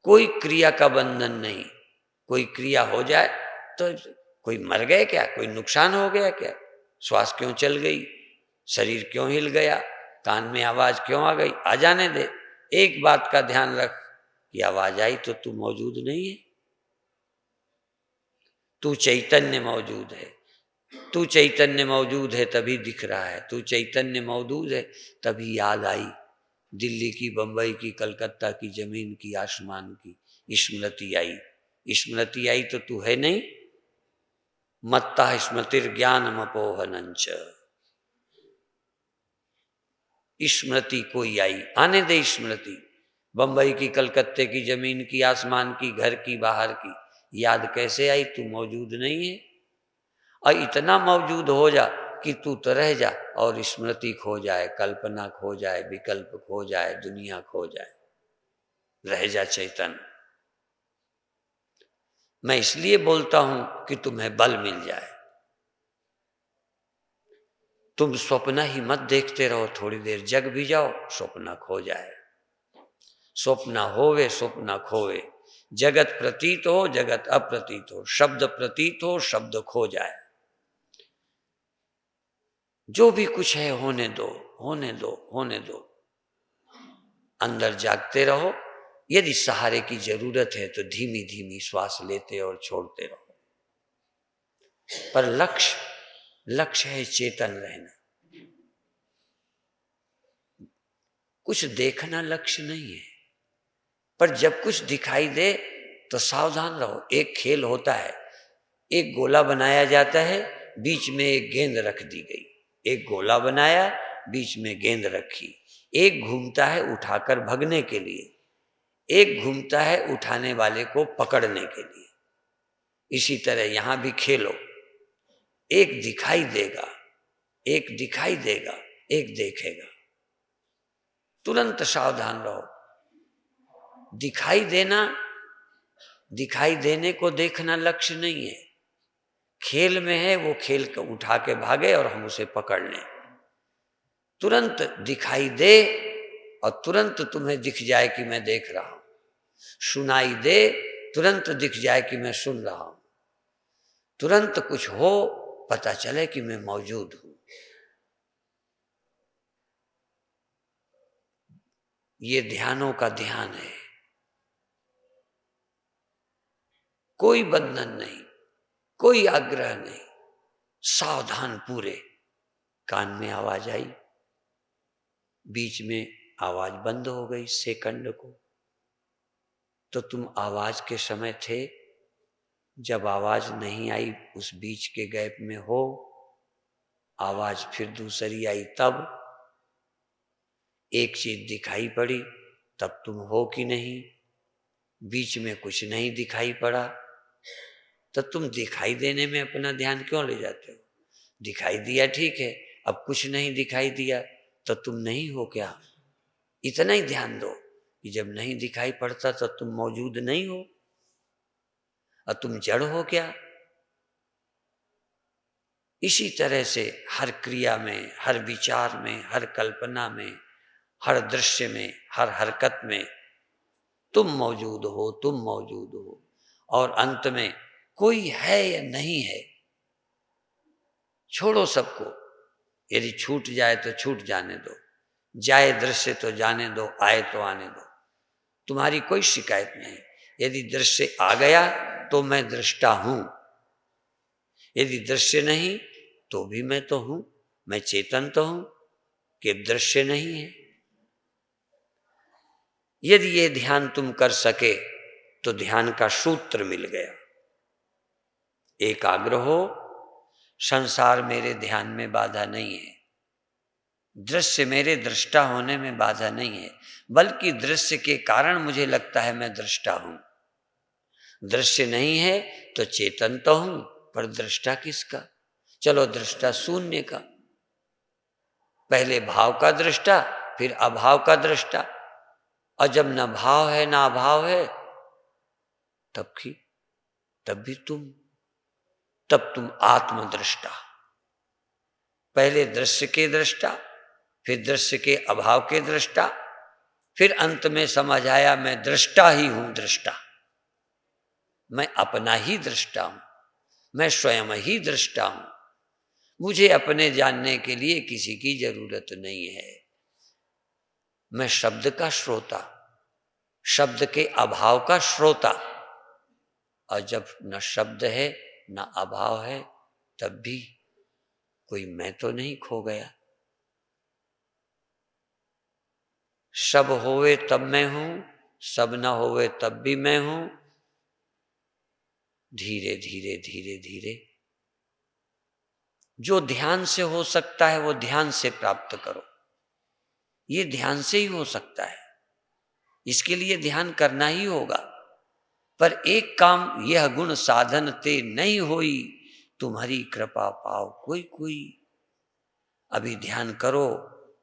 कोई क्रिया का बंधन नहीं। कोई क्रिया हो जाए तो कोई मर गए क्या, कोई नुकसान हो गया क्या, श्वास क्यों चल गई, शरीर क्यों हिल गया, कान में आवाज क्यों आ गई, आ जाने दे। एक बात का ध्यान रख कि आवाज आई तो तू मौजूद नहीं है, तू चैतन्य मौजूद है। तू चैतन्य मौजूद है तभी दिख रहा है, तू चैतन्य मौजूद है तभी याद आई, दिल्ली की, बंबई की, कलकत्ता की, जमीन की, आसमान की स्मृति आई। स्मृति आई तो तू है नहीं। मत्ता स्मृतिर्ज्ञानम अपोहनंच। स्मृति कोई आई, आने दे स्मृति। बंबई की, कलकत्ते की, जमीन की, आसमान की, घर की, बाहर की याद कैसे आई, तू मौजूद नहीं है। और इतना मौजूद हो जा कि तू तो रह जा और स्मृति खो जाए, कल्पना खो जाए, विकल्प खो जाए, दुनिया खो जाए, रह जा चैतन। मैं इसलिए बोलता हूं कि तुम्हें बल मिल जाए। तुम स्वप्न ही मत देखते रहो, थोड़ी देर जग भी जाओ, स्वप्न खो जाए। स्वप्न होवे स्वप्न खोवे, जगत प्रतीत हो जगत अप्रतीत हो, शब्द प्रतीत हो शब्द खो जाए। जो भी कुछ है होने दो, होने दो, होने दो। अंदर जागते रहो। यदि सहारे की जरूरत है तो धीमी धीमी श्वास लेते और छोड़ते रहो। पर लक्ष्य है चेतन रहना। कुछ देखना लक्ष्य नहीं है, पर जब कुछ दिखाई दे तो सावधान रहो। एक खेल होता है, एक गोला बनाया जाता है, बीच में एक गेंद रख दी गई। एक गोला बनाया, बीच में गेंद रखी। एक घूमता है उठाकर भगने के लिए, एक घूमता है उठाने वाले को पकड़ने के लिए। इसी तरह यहां भी खेलो। एक दिखाई देगा, एक दिखाई देगा, एक देखेगा। तुरंत सावधान रहो। दिखाई देना, दिखाई देने को देखना लक्ष्य नहीं है। खेल में है, वो खेल को उठा के भागे और हम उसे पकड़ लें। तुरंत दिखाई दे और तुरंत तुम्हें दिख जाए कि मैं देख रहा हूं। सुनाई दे, तुरंत दिख जाए कि मैं सुन रहा हूं, तुरंत कुछ हो पता चले कि मैं मौजूद हूं। ये ध्यानों का ध्यान है। कोई बंधन नहीं, कोई आग्रह नहीं, सावधान पूरे। कान में आवाज आई, बीच में आवाज बंद हो गई सेकंड को, तो तुम आवाज के समय थे, जब आवाज नहीं आई उस बीच के गैप में हो, आवाज फिर दूसरी आई तब एक चीज दिखाई पड़ी, तब तुम हो कि नहीं? बीच में कुछ नहीं दिखाई पड़ा तो तुम दिखाई देने में अपना ध्यान क्यों ले जाते हो? दिखाई दिया ठीक है, अब कुछ नहीं दिखाई दिया तो तुम नहीं हो क्या? इतना ही ध्यान दो कि जब नहीं दिखाई पड़ता तो तुम मौजूद नहीं हो, और तुम जड़ हो क्या? इसी तरह से हर क्रिया में, हर विचार में, हर कल्पना में, हर दृश्य में, हर हरकत में तुम मौजूद हो, तुम मौजूद हो। और अंत में कोई है या नहीं है, छोड़ो सबको। यदि छूट जाए तो छूट जाने दो, जाए दृश्य तो जाने दो, आए तो आने दो, तुम्हारी कोई शिकायत नहीं। यदि दृश्य आ गया तो मैं दृष्टा हूं, यदि दृश्य नहीं तो भी मैं तो हूं, मैं चेतन तो हूं कि दृश्य नहीं है। यदि ये ध्यान तुम कर सके तो ध्यान का सूत्र मिल गया। एकाग्र हो, संसार मेरे ध्यान में बाधा नहीं है, दृश्य मेरे दृष्टा होने में बाधा नहीं है, बल्कि दृश्य के कारण मुझे लगता है मैं दृष्टा हूं। दृश्य नहीं है तो चेतन तो हूं, पर दृष्टा किसका? चलो दृष्टा शून्य का, पहले भाव का दृष्टा, फिर अभाव का दृष्टा। और जब न भाव है ना अभाव है, तब भी तब तुम आत्मदृष्टा। पहले दृश्य के दृष्टा, फिर दृश्य के अभाव के दृष्टा, फिर अंत में समझ आया मैं दृष्टा ही हूं। दृष्टा, मैं अपना ही दृष्टा हूं, मैं स्वयं ही दृष्टा हूं। मुझे अपने जानने के लिए किसी की जरूरत नहीं है। मैं शब्द का श्रोता, शब्द के अभाव का श्रोता। और जब न शब्द है न अभाव है, तब भी कोई मैं तो नहीं खो गया। सब होवे तब मैं हूं, सब न होवे तब भी मैं हूं। धीरे धीरे धीरे धीरे जो ध्यान से हो सकता है वो ध्यान से प्राप्त करो। ये ध्यान से ही हो सकता है, इसके लिए ध्यान करना ही होगा। पर एक काम यह गुण साधन ते नहीं होई, तुम्हारी कृपा पाओ कोई कोई। अभी ध्यान करो,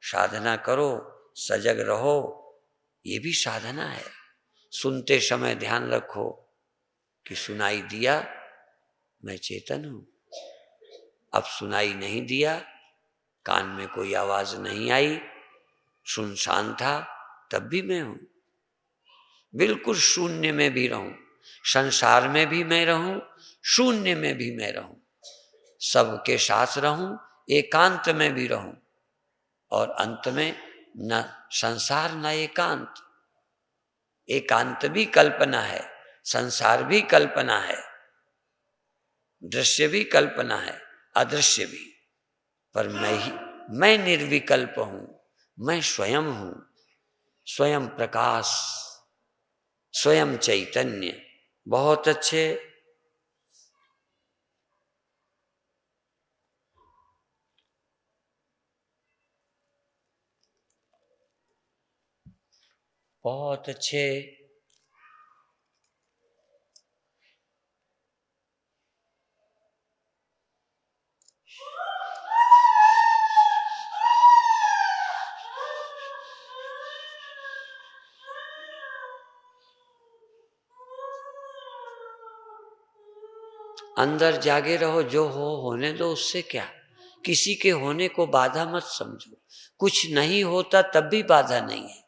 साधना करो, सजग रहो, ये भी साधना है। सुनते समय ध्यान रखो कि सुनाई दिया मैं चेतन हूं, अब सुनाई नहीं दिया, कान में कोई आवाज नहीं आई, सुनसान था, तब भी मैं हूं। बिल्कुल शून्य में भी रहूं, संसार में भी मैं रहूं, शून्य में भी मैं रहूं, सबके साथ रहूं, एकांत में भी रहूं, और अंत में न संसार न एकांत। एकांत भी कल्पना है, संसार भी कल्पना है, दृश्य भी कल्पना है, अदृश्य भी। पर मैं निर्विकल्प हूं, मैं स्वयं हूं, स्वयं प्रकाश, स्वयं चैतन्य। बहुत अच्छे। बहुत अच्छे। अंदर जागे रहो, जो हो होने दो, उससे क्या। किसी के होने को बाधा मत समझो। कुछ नहीं होता तब भी बाधा नहीं है।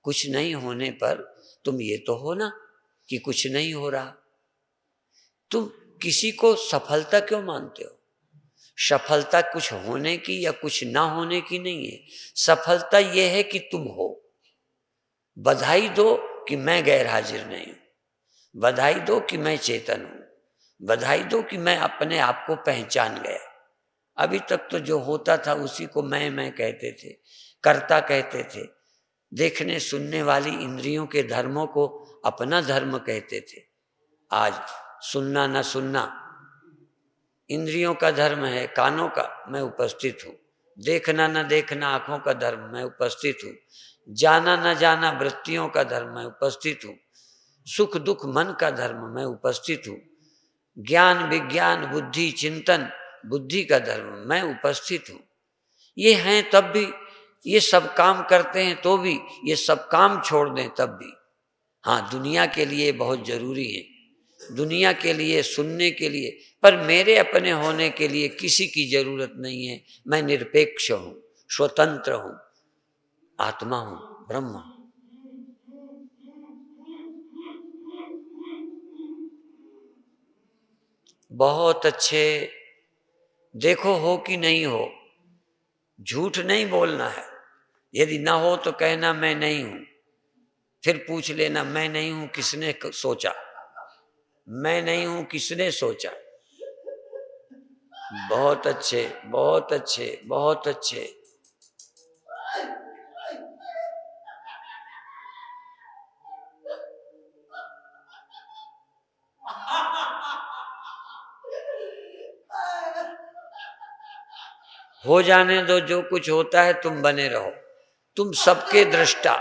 कुछ नहीं होने पर तुम ये तो हो ना कि कुछ नहीं हो रहा। तुम किसी को सफलता क्यों मानते हो? सफलता कुछ होने की या कुछ ना होने की नहीं है। सफलता यह है कि तुम हो। बधाई दो कि मैं गैर हाजिर नहीं हूं, बधाई दो कि मैं चेतन हूं, बधाई दो कि मैं अपने आप को पहचान गया। अभी तक तो जो होता था उसी को मैं कहते थे, कर्ता कहते थे। देखने सुनने वाली इंद्रियों के धर्मों को अपना धर्म कहते थे। आज सुनना न सुनना इंद्रियों का धर्म है, कानों का, मैं उपस्थित हूँ। देखना न देखना आंखों का धर्म, मैं उपस्थित हूँ। जाना न जाना वृत्तियों का धर्म, मैं उपस्थित हूँ। सुख दुख मन का धर्म, मैं उपस्थित हूँ। ज्ञान विज्ञान बुद्धि चिंतन बुद्धि का धर्म, मैं उपस्थित हूँ। ये हैं तब भी, ये सब काम करते हैं तो भी, ये सब काम छोड़ दें तब भी। हाँ, दुनिया के लिए बहुत जरूरी है, दुनिया के लिए सुनने के लिए, पर मेरे अपने होने के लिए किसी की जरूरत नहीं है। मैं निरपेक्ष हूं, स्वतंत्र हूं, आत्मा हूं, ब्रह्म हूं। बहुत अच्छे। देखो हो कि नहीं हो, झूठ नहीं बोलना है। यदि ना हो तो कहना मैं नहीं हूं, फिर पूछ लेना मैं नहीं हूं किसने सोचा, मैं नहीं हूं किसने सोचा। बहुत अच्छे, बहुत अच्छे, बहुत अच्छे। हो जाने दो, जो कुछ होता है तुम बने रहो। तुम सबके दृष्टा,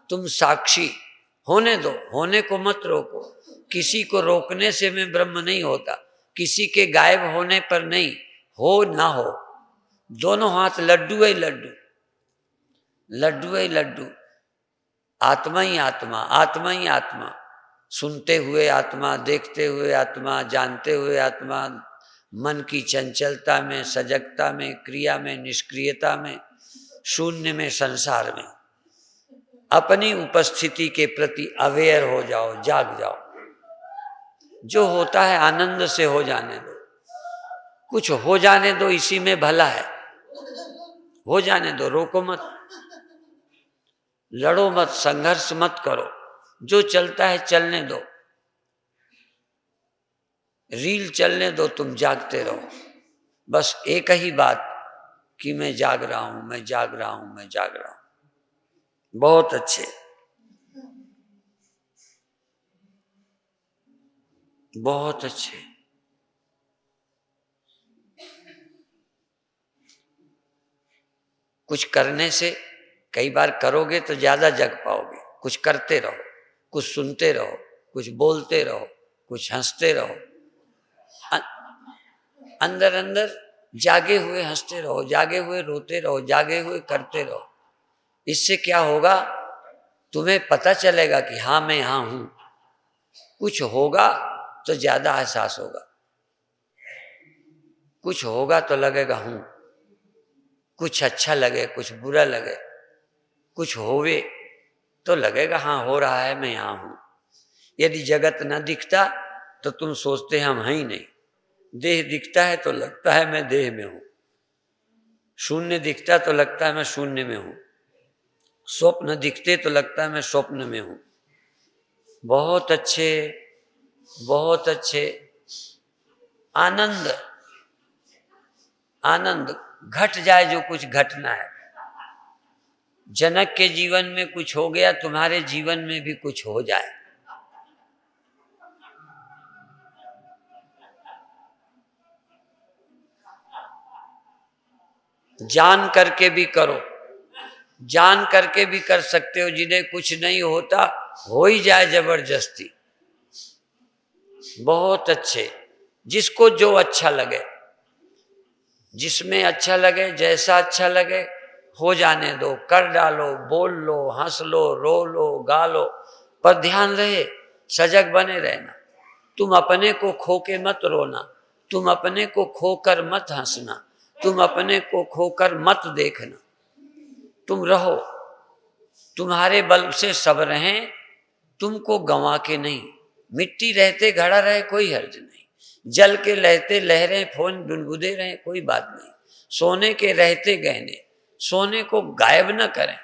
तुम साक्षी। होने दो, होने को मत रोको। किसी को रोकने से मैं ब्रह्म नहीं होता, किसी के गायब होने पर नहीं। हो ना हो, दोनों हाथ लड्डू है लड्डू, लड्डू है लड्डू। आत्मा ही आत्मा, आत्मा ही आत्मा। सुनते हुए आत्मा, देखते हुए आत्मा, जानते हुए आत्मा। मन की चंचलता में, सजगता में, क्रिया में, निष्क्रियता में, शून्य में, संसार में अपनी उपस्थिति के प्रति अवेयर हो जाओ, जाग जाओ। जो होता है आनंद से हो जाने दो, कुछ हो जाने दो, इसी में भला है। हो जाने दो, रोको मत, लड़ो मत, संघर्ष मत करो। जो चलता है चलने दो, रील चलने दो, तुम जागते रहो। बस एक ही बात कि मैं जाग रहा हूं, मैं जाग रहा हूं, मैं जाग रहा हूं। बहुत अच्छे, बहुत अच्छे। कुछ करने से, कई बार करोगे तो ज्यादा जग पाओगे। कुछ करते रहो, कुछ सुनते रहो, कुछ बोलते रहो, कुछ हंसते रहो। अंदर अंदर जागे हुए हंसते रहो, जागे हुए रोते रहो, जागे हुए करते रहो। इससे क्या होगा, तुम्हें पता चलेगा कि हाँ मैं यहां हूं। कुछ होगा तो ज्यादा एहसास होगा, कुछ होगा तो लगेगा हूं। कुछ अच्छा लगे, कुछ बुरा लगे, कुछ होवे तो लगेगा हाँ हो रहा है, मैं यहां हूं। यदि जगत न दिखता तो तुम सोचते हम हैं ही नहीं। देह दिखता है तो लगता है मैं देह में हूं, शून्य दिखता तो लगता है मैं शून्य में हूं, स्वप्न दिखते तो लगता है मैं स्वप्न में हूं। बहुत अच्छे, बहुत अच्छे। आनंद, आनंद घट जाए जो कुछ घटना है। जनक के जीवन में कुछ हो गया, तुम्हारे जीवन में भी कुछ हो जाए। जान करके भी करो, जान करके भी कर सकते हो। जिन्हें कुछ नहीं होता हो ही जाए जबरदस्ती। बहुत अच्छे, जिसको जो अच्छा लगे, जिसमें अच्छा लगे, जैसा अच्छा लगे हो जाने दो, कर डालो, बोल लो, हंस लो, रो लो, गा लो, पर ध्यान रहे, सजग बने रहना। तुम अपने को खो के मत रोना, तुम अपने को खोकर मत हंसना, तुम अपने को खोकर मत देखना। तुम रहो, तुम्हारे बल से सब रहें, तुमको गंवा के नहीं। मिट्टी रहते घड़ा रहे कोई हर्ज नहीं, जल के रहते लहरें फोन बुनबुदे रहे कोई बात नहीं, सोने के रहते गहने सोने को गायब न करें।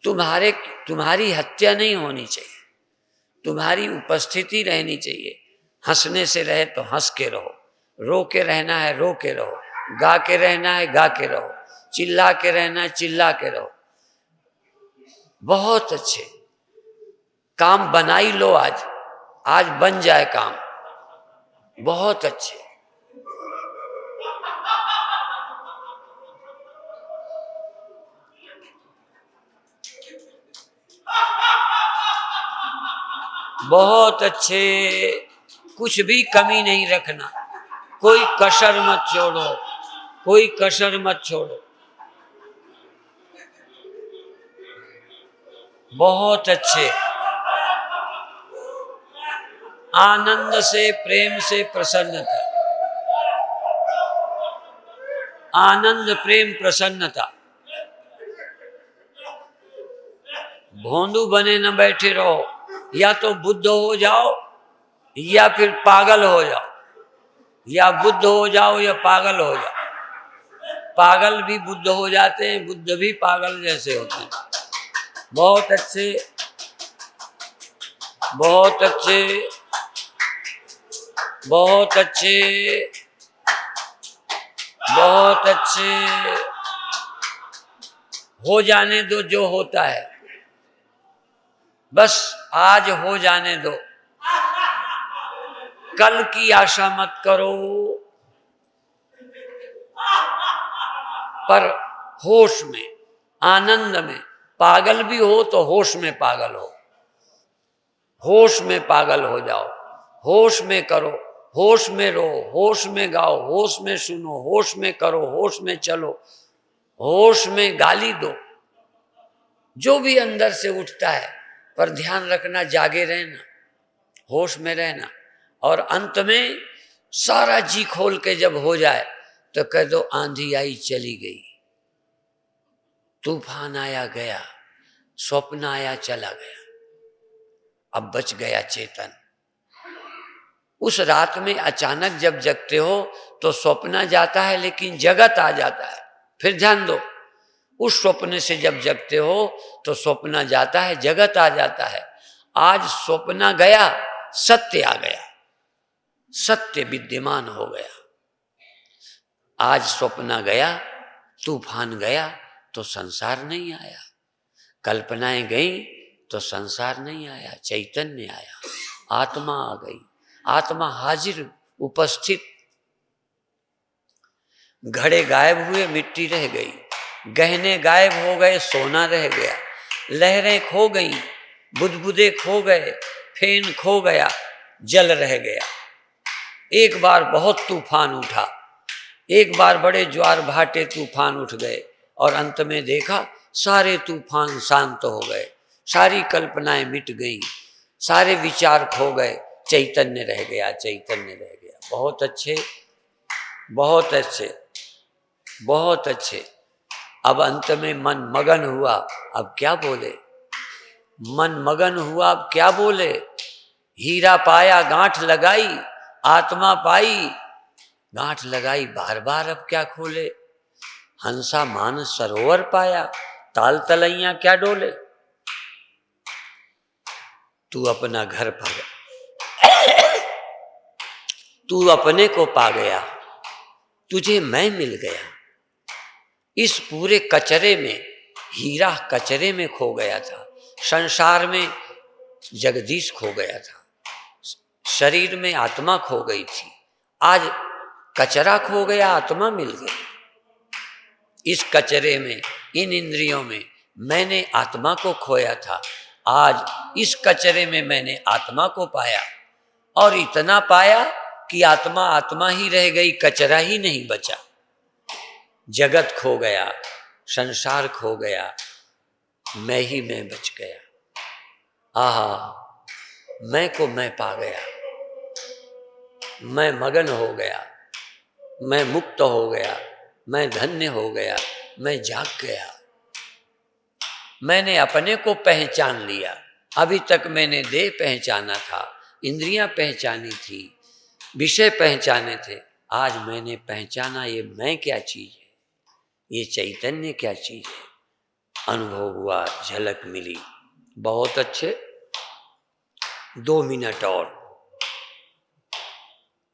तुम्हारी हत्या नहीं होनी चाहिए, तुम्हारी उपस्थिति रहनी चाहिए। हंसने से रहे तो हंस के रहो, रो के रहना है रो के रहो, गा के रहना है गा के रहो, चिल्ला के रहना है चिल्ला के रहो। बहुत अच्छे काम बनाई लो, आज बन जाए काम, बहुत अच्छे। बहुत अच्छे, कुछ भी कमी नहीं रखना, कोई कसर मत छोड़ो, कोई कसर मत छोड़ो। बहुत अच्छे, आनंद से प्रेम से प्रसन्नता, आनंद प्रेम प्रसन्नता। भोंदू बने न बैठे रहो, या तो बुद्ध हो जाओ या फिर पागल हो जाओ, या बुद्ध हो जाओ या पागल हो जाओ। पागल भी बुद्ध हो जाते हैं, बुद्ध भी पागल जैसे होते हैं। बहुत अच्छे, बहुत अच्छे, बहुत अच्छे, बहुत अच्छे। हो जाने दो जो होता है, बस आज हो जाने दो, कल की आशा मत करो। पर होश में, आनंद में, पागल भी हो तो होश में पागल हो, होश में पागल हो जाओ, होश में करो, होश में रहो, होश में गाओ, होश में सुनो, होश में करो, होश में चलो, होश में गाली दो। जो भी अंदर से उठता है, पर ध्यान रखना, जागे रहना, होश में रहना। और अंत में सारा जी खोल के जब हो जाए तो कह दो आंधी आई चली गई, तूफान आया गया, स्वप्न आया चला गया, अब बच गया चेतन। उस रात में अचानक जब जगते हो तो स्वप्न जाता है लेकिन जगत आ जाता है। फिर ध्यान दो, उस स्वप्न से जब जगते हो तो स्वप्न जाता है, जगत आ जाता है। आज स्वप्न गया, सत्य आ गया, सत्य विद्यमान हो गया। आज स्वप्न गया, तूफान गया तो संसार नहीं आया, कल्पनाएं गई तो संसार नहीं आया, चैतन्य आया, आत्मा आ गई, आत्मा हाजिर उपस्थित। घड़े गायब हुए, मिट्टी रह गई, गहने गायब हो गए, सोना रह गया, लहरें खो गई, बुदबुदे खो गए, फेन खो गया, जल रह गया। एक बार बहुत तूफान उठा, एक बार बड़े ज्वार भाटे तूफान उठ गए, और अंत में देखा सारे तूफान शांत हो गए, सारी कल्पनाएं मिट गई, सारे विचार खो गए, चैतन्य रह गया, चैतन्य रह गया। बहुत अच्छे, बहुत अच्छे, बहुत अच्छे। अब अंत में मन मगन हुआ, अब क्या बोले, मन मगन हुआ, अब क्या बोले। हीरा पाया गांठ लगाई, आत्मा पाई गांठ लगाई, बार बार अब क्या खोले। हंसा मान सरोवर पाया, ताल तलैया क्या डोले। तू अपना घर पा गया, तू अपने को पा गया, तुझे मैं मिल गया। इस पूरे कचरे में, हीरा कचरे में खो गया था, संसार में जगदीश खो गया था, शरीर में आत्मा खो गई थी, आज कचरा खो गया, आत्मा मिल गई। इस कचरे में, इन इंद्रियों में मैंने आत्मा को खोया था, आज इस कचरे में मैंने आत्मा को पाया, और इतना पाया कि आत्मा आत्मा ही रह गई, कचरा ही नहीं बचा। जगत खो गया, संसार खो गया, मैं ही मैं बच गया। आहा, मैं को मैं पा गया, मैं मगन हो गया, मैं मुक्त हो गया, मैं धन्य हो गया, मैं जाग गया। मैंने अपने को पहचान लिया, अभी तक मैंने देह पहचाना था, इंद्रियां पहचानी थी, विषय पहचाने थे। आज मैंने पहचाना ये मैं क्या चीज है, ये चैतन्य क्या चीज है। अनुभव हुआ, झलक मिली। बहुत अच्छे, 2 मिनट और,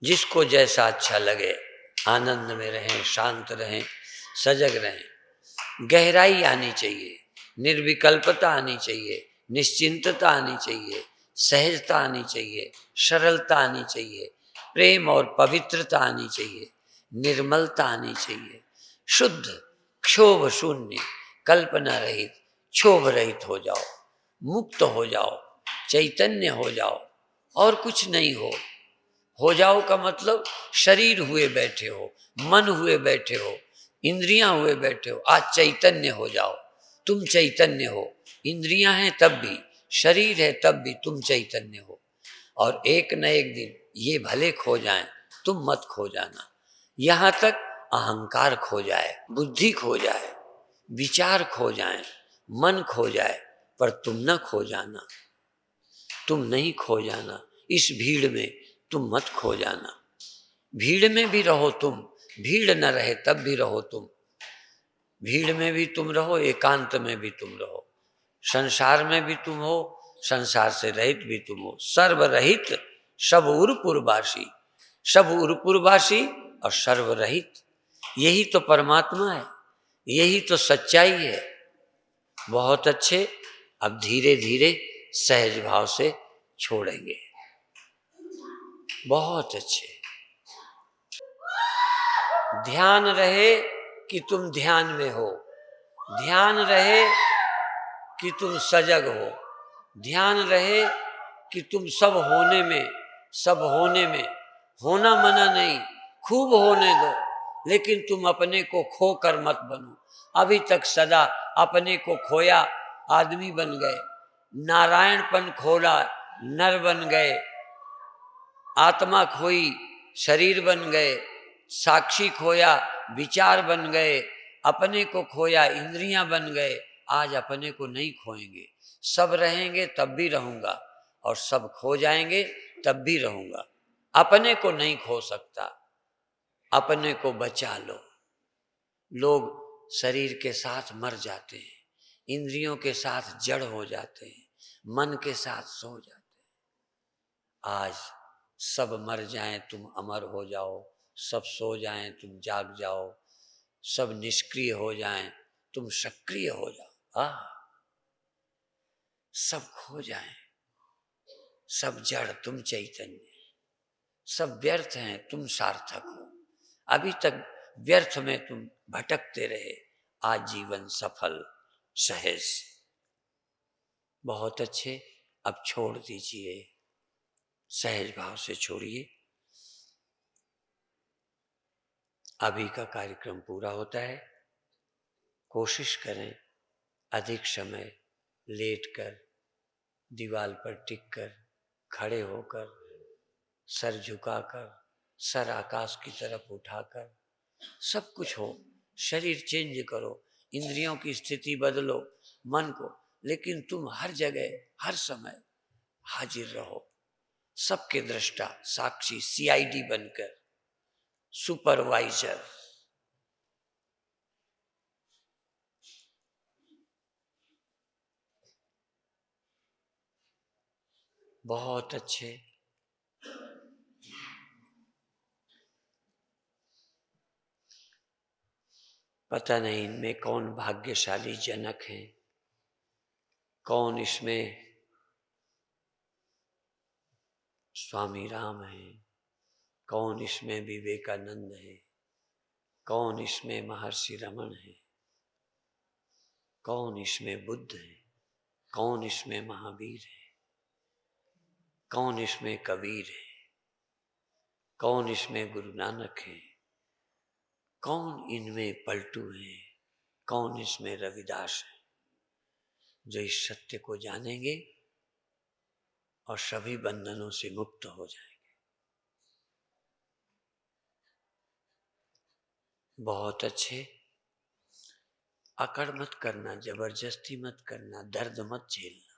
जिसको जैसा अच्छा लगे आनंद में रहें, शांत रहें, सजग रहें। गहराई आनी चाहिए, निर्विकल्पता आनी चाहिए, निश्चिंतता आनी चाहिए, सहजता आनी चाहिए, सरलता आनी चाहिए, प्रेम और पवित्रता आनी चाहिए, निर्मलता आनी चाहिए। शुद्ध, क्षोभ शून्य, कल्पना रहित, क्षोभ रहित हो जाओ, मुक्त हो जाओ, चैतन्य हो जाओ। और कुछ नहीं हो जाओ का मतलब शरीर हुए बैठे हो, मन हुए बैठे हो, इंद्रियां हुए बैठे हो। आज चैतन्य हो जाओ, तुम चैतन्य हो। इंद्रियां हैं तब भी, शरीर है तब भी तुम चैतन्य हो। और एक न एक दिन ये भले खो जाएं, तुम मत खो जाना। यहां तक अहंकार खो जाए, बुद्धि खो जाए, विचार खो जाए, मन खो जाए, पर तुम न खो जाना, तुम नहीं खो जाना। इस भीड़ में तुम मत खो जाना। भीड़ में भी रहो तुम, भीड़ न रहे तब भी रहो तुम। भीड़ में भी तुम रहो, एकांत में भी तुम रहो, संसार में भी तुम हो, संसार से रहित भी तुम हो। सर्वरहित सब उरपुरवासी, सब उरपुरवासी और सर्वरहित, यही तो परमात्मा है, यही तो सच्चाई है। बहुत अच्छे। अब धीरे धीरे सहज भाव से छोड़ेंगे। बहुत अच्छे। ध्यान रहे कि तुम ध्यान में हो, ध्यान रहे कि तुम सजग हो, ध्यान रहे कि तुम सब होने में, सब होने में, होना मना नहीं, खूब होने दो, लेकिन तुम अपने को खो कर मत बनो। अभी तक सदा अपने को खोया आदमी बन गए, नारायणपन खोला नर बन गए, आत्मा खोई शरीर बन गए, साक्षी खोया विचार बन गए, अपने को खोया इंद्रियां बन गए। आज अपने को नहीं खोएंगे, सब रहेंगे तब भी रहूंगा, और सब खो जाएंगे तब भी रहूंगा। अपने को नहीं खो सकता, अपने को बचा लो। लोग शरीर के साथ मर जाते हैं, इंद्रियों के साथ जड़ हो जाते हैं, मन के साथ सो जाते हैं। आज सब मर जाएं तुम अमर हो जाओ, सब सो जाएं तुम जाग जाओ, सब निष्क्रिय हो जाएं तुम सक्रिय हो जाओ। सब खो जाएं, सब जड़ तुम चैतन्य, सब व्यर्थ हैं तुम सार्थक हो। अभी तक व्यर्थ में तुम भटकते रहे, आज जीवन सफल सहज। बहुत अच्छे। अब छोड़ दीजिए, सहज भाव से छोड़िए। अभी का कार्यक्रम पूरा होता है। कोशिश करें अधिक समय लेटकर, दीवार पर टिककर, खड़े होकर, सर झुकाकर, सर आकाश की तरफ उठाकर, सब कुछ हो। शरीर चेंज करो, इंद्रियों की स्थिति बदलो, मन को, लेकिन तुम हर जगह हर समय हाजिर रहो, सबके दृष्टा, साक्षी, सीआईडी बनकर, सुपरवाइजर। बहुत अच्छे। पता नहीं इनमें कौन भाग्यशाली जनक हैं, कौन इसमें स्वामी राम हैं, कौन इसमें विवेकानंद है, कौन इसमें महर्षि रमन है, कौन इसमें बुद्ध है, कौन इसमें महावीर है, कौन इसमें कबीर है, कौन इसमें गुरु नानक है, कौन इनमें पलटू है, कौन इसमें रविदास है, जो इस सत्य को जानेंगे और सभी बंधनों से मुक्त हो जाएंगे। बहुत अच्छे। अकड़ मत करना, जबरदस्ती मत करना, दर्द मत झेलना।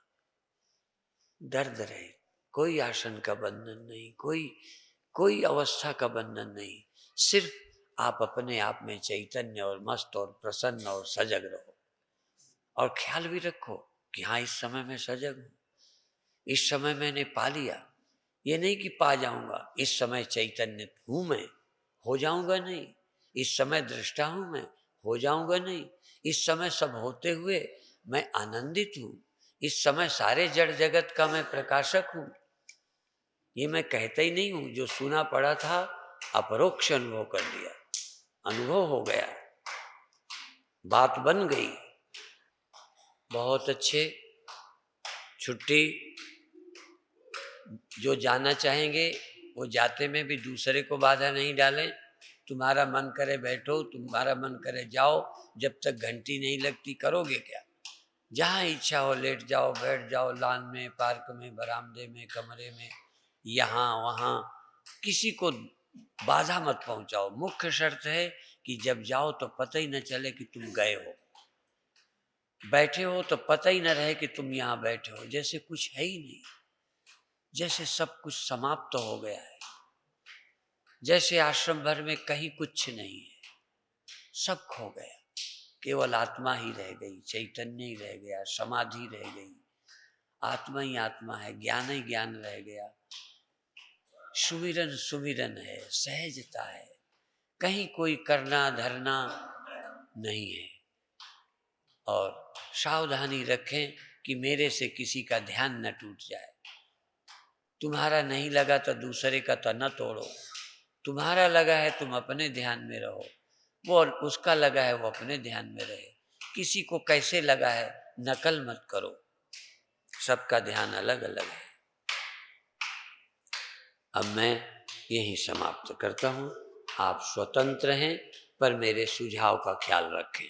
दर्द रहे, कोई आसन का बंधन नहीं, कोई अवस्था का बंधन नहीं, सिर्फ आप अपने आप में चैतन्य और मस्त और प्रसन्न और सजग रहो। और ख्याल भी रखो कि हाँ, इस समय मैं सजग हूं, इस समय मैंने पा लिया। ये नहीं कि पा जाऊंगा, इस समय चैतन्य हूं मैं, हो जाऊंगा नहीं। इस समय दृष्टा हूं मैं, हो जाऊंगा नहीं। इस समय सब होते हुए मैं आनंदित हूं। इस समय सारे जड़ जगत का मैं प्रकाशक हूं। ये मैं कहता ही नहीं हूं, जो सुना पड़ा था अपरोक्ष अनुभव कर लिया, अनुभव हो गया, बात बन गई। बहुत अच्छे। छुट्टी जो जाना चाहेंगे वो जाते में भी दूसरे को बाधा नहीं डालें। तुम्हारा मन करे बैठो, तुम्हारा मन करे जाओ, जब तक घंटी नहीं लगती करोगे क्या? जहाँ इच्छा हो लेट जाओ, बैठ जाओ, लान में, पार्क में, बरामदे में, कमरे में, यहाँ वहाँ, किसी को बाधा मत पहुंचाओ। मुख्य शर्त है कि जब जाओ तो पता ही न चले कि तुम गए हो, बैठे हो तो पता ही न रहे कि तुम यहाँ बैठे हो, जैसे कुछ है ही नहीं, जैसे सब कुछ समाप्त हो गया है, जैसे आश्रम भर में कहीं कुछ नहीं है, सब खो गया, केवल आत्मा ही रह गई, चैतन्य ही रह गया, समाधि रह गई, आत्मा ही आत्मा है, ज्ञान ही ज्ञान रह गया, सुमिरन सुमिरन है, सहजता है, कहीं कोई करना धरना नहीं है। और सावधानी रखें कि मेरे से किसी का ध्यान न टूट जाए। तुम्हारा नहीं लगा तो दूसरे का तो न तोड़ो, तुम्हारा लगा है तुम अपने ध्यान में रहो, वो उसका लगा है वो अपने ध्यान में रहे। किसी को कैसे लगा है नकल मत करो, सबका ध्यान अलग अलग है। अब मैं यहीं समाप्त करता हूँ। आप स्वतंत्र हैं, पर मेरे सुझाव का ख्याल रखें।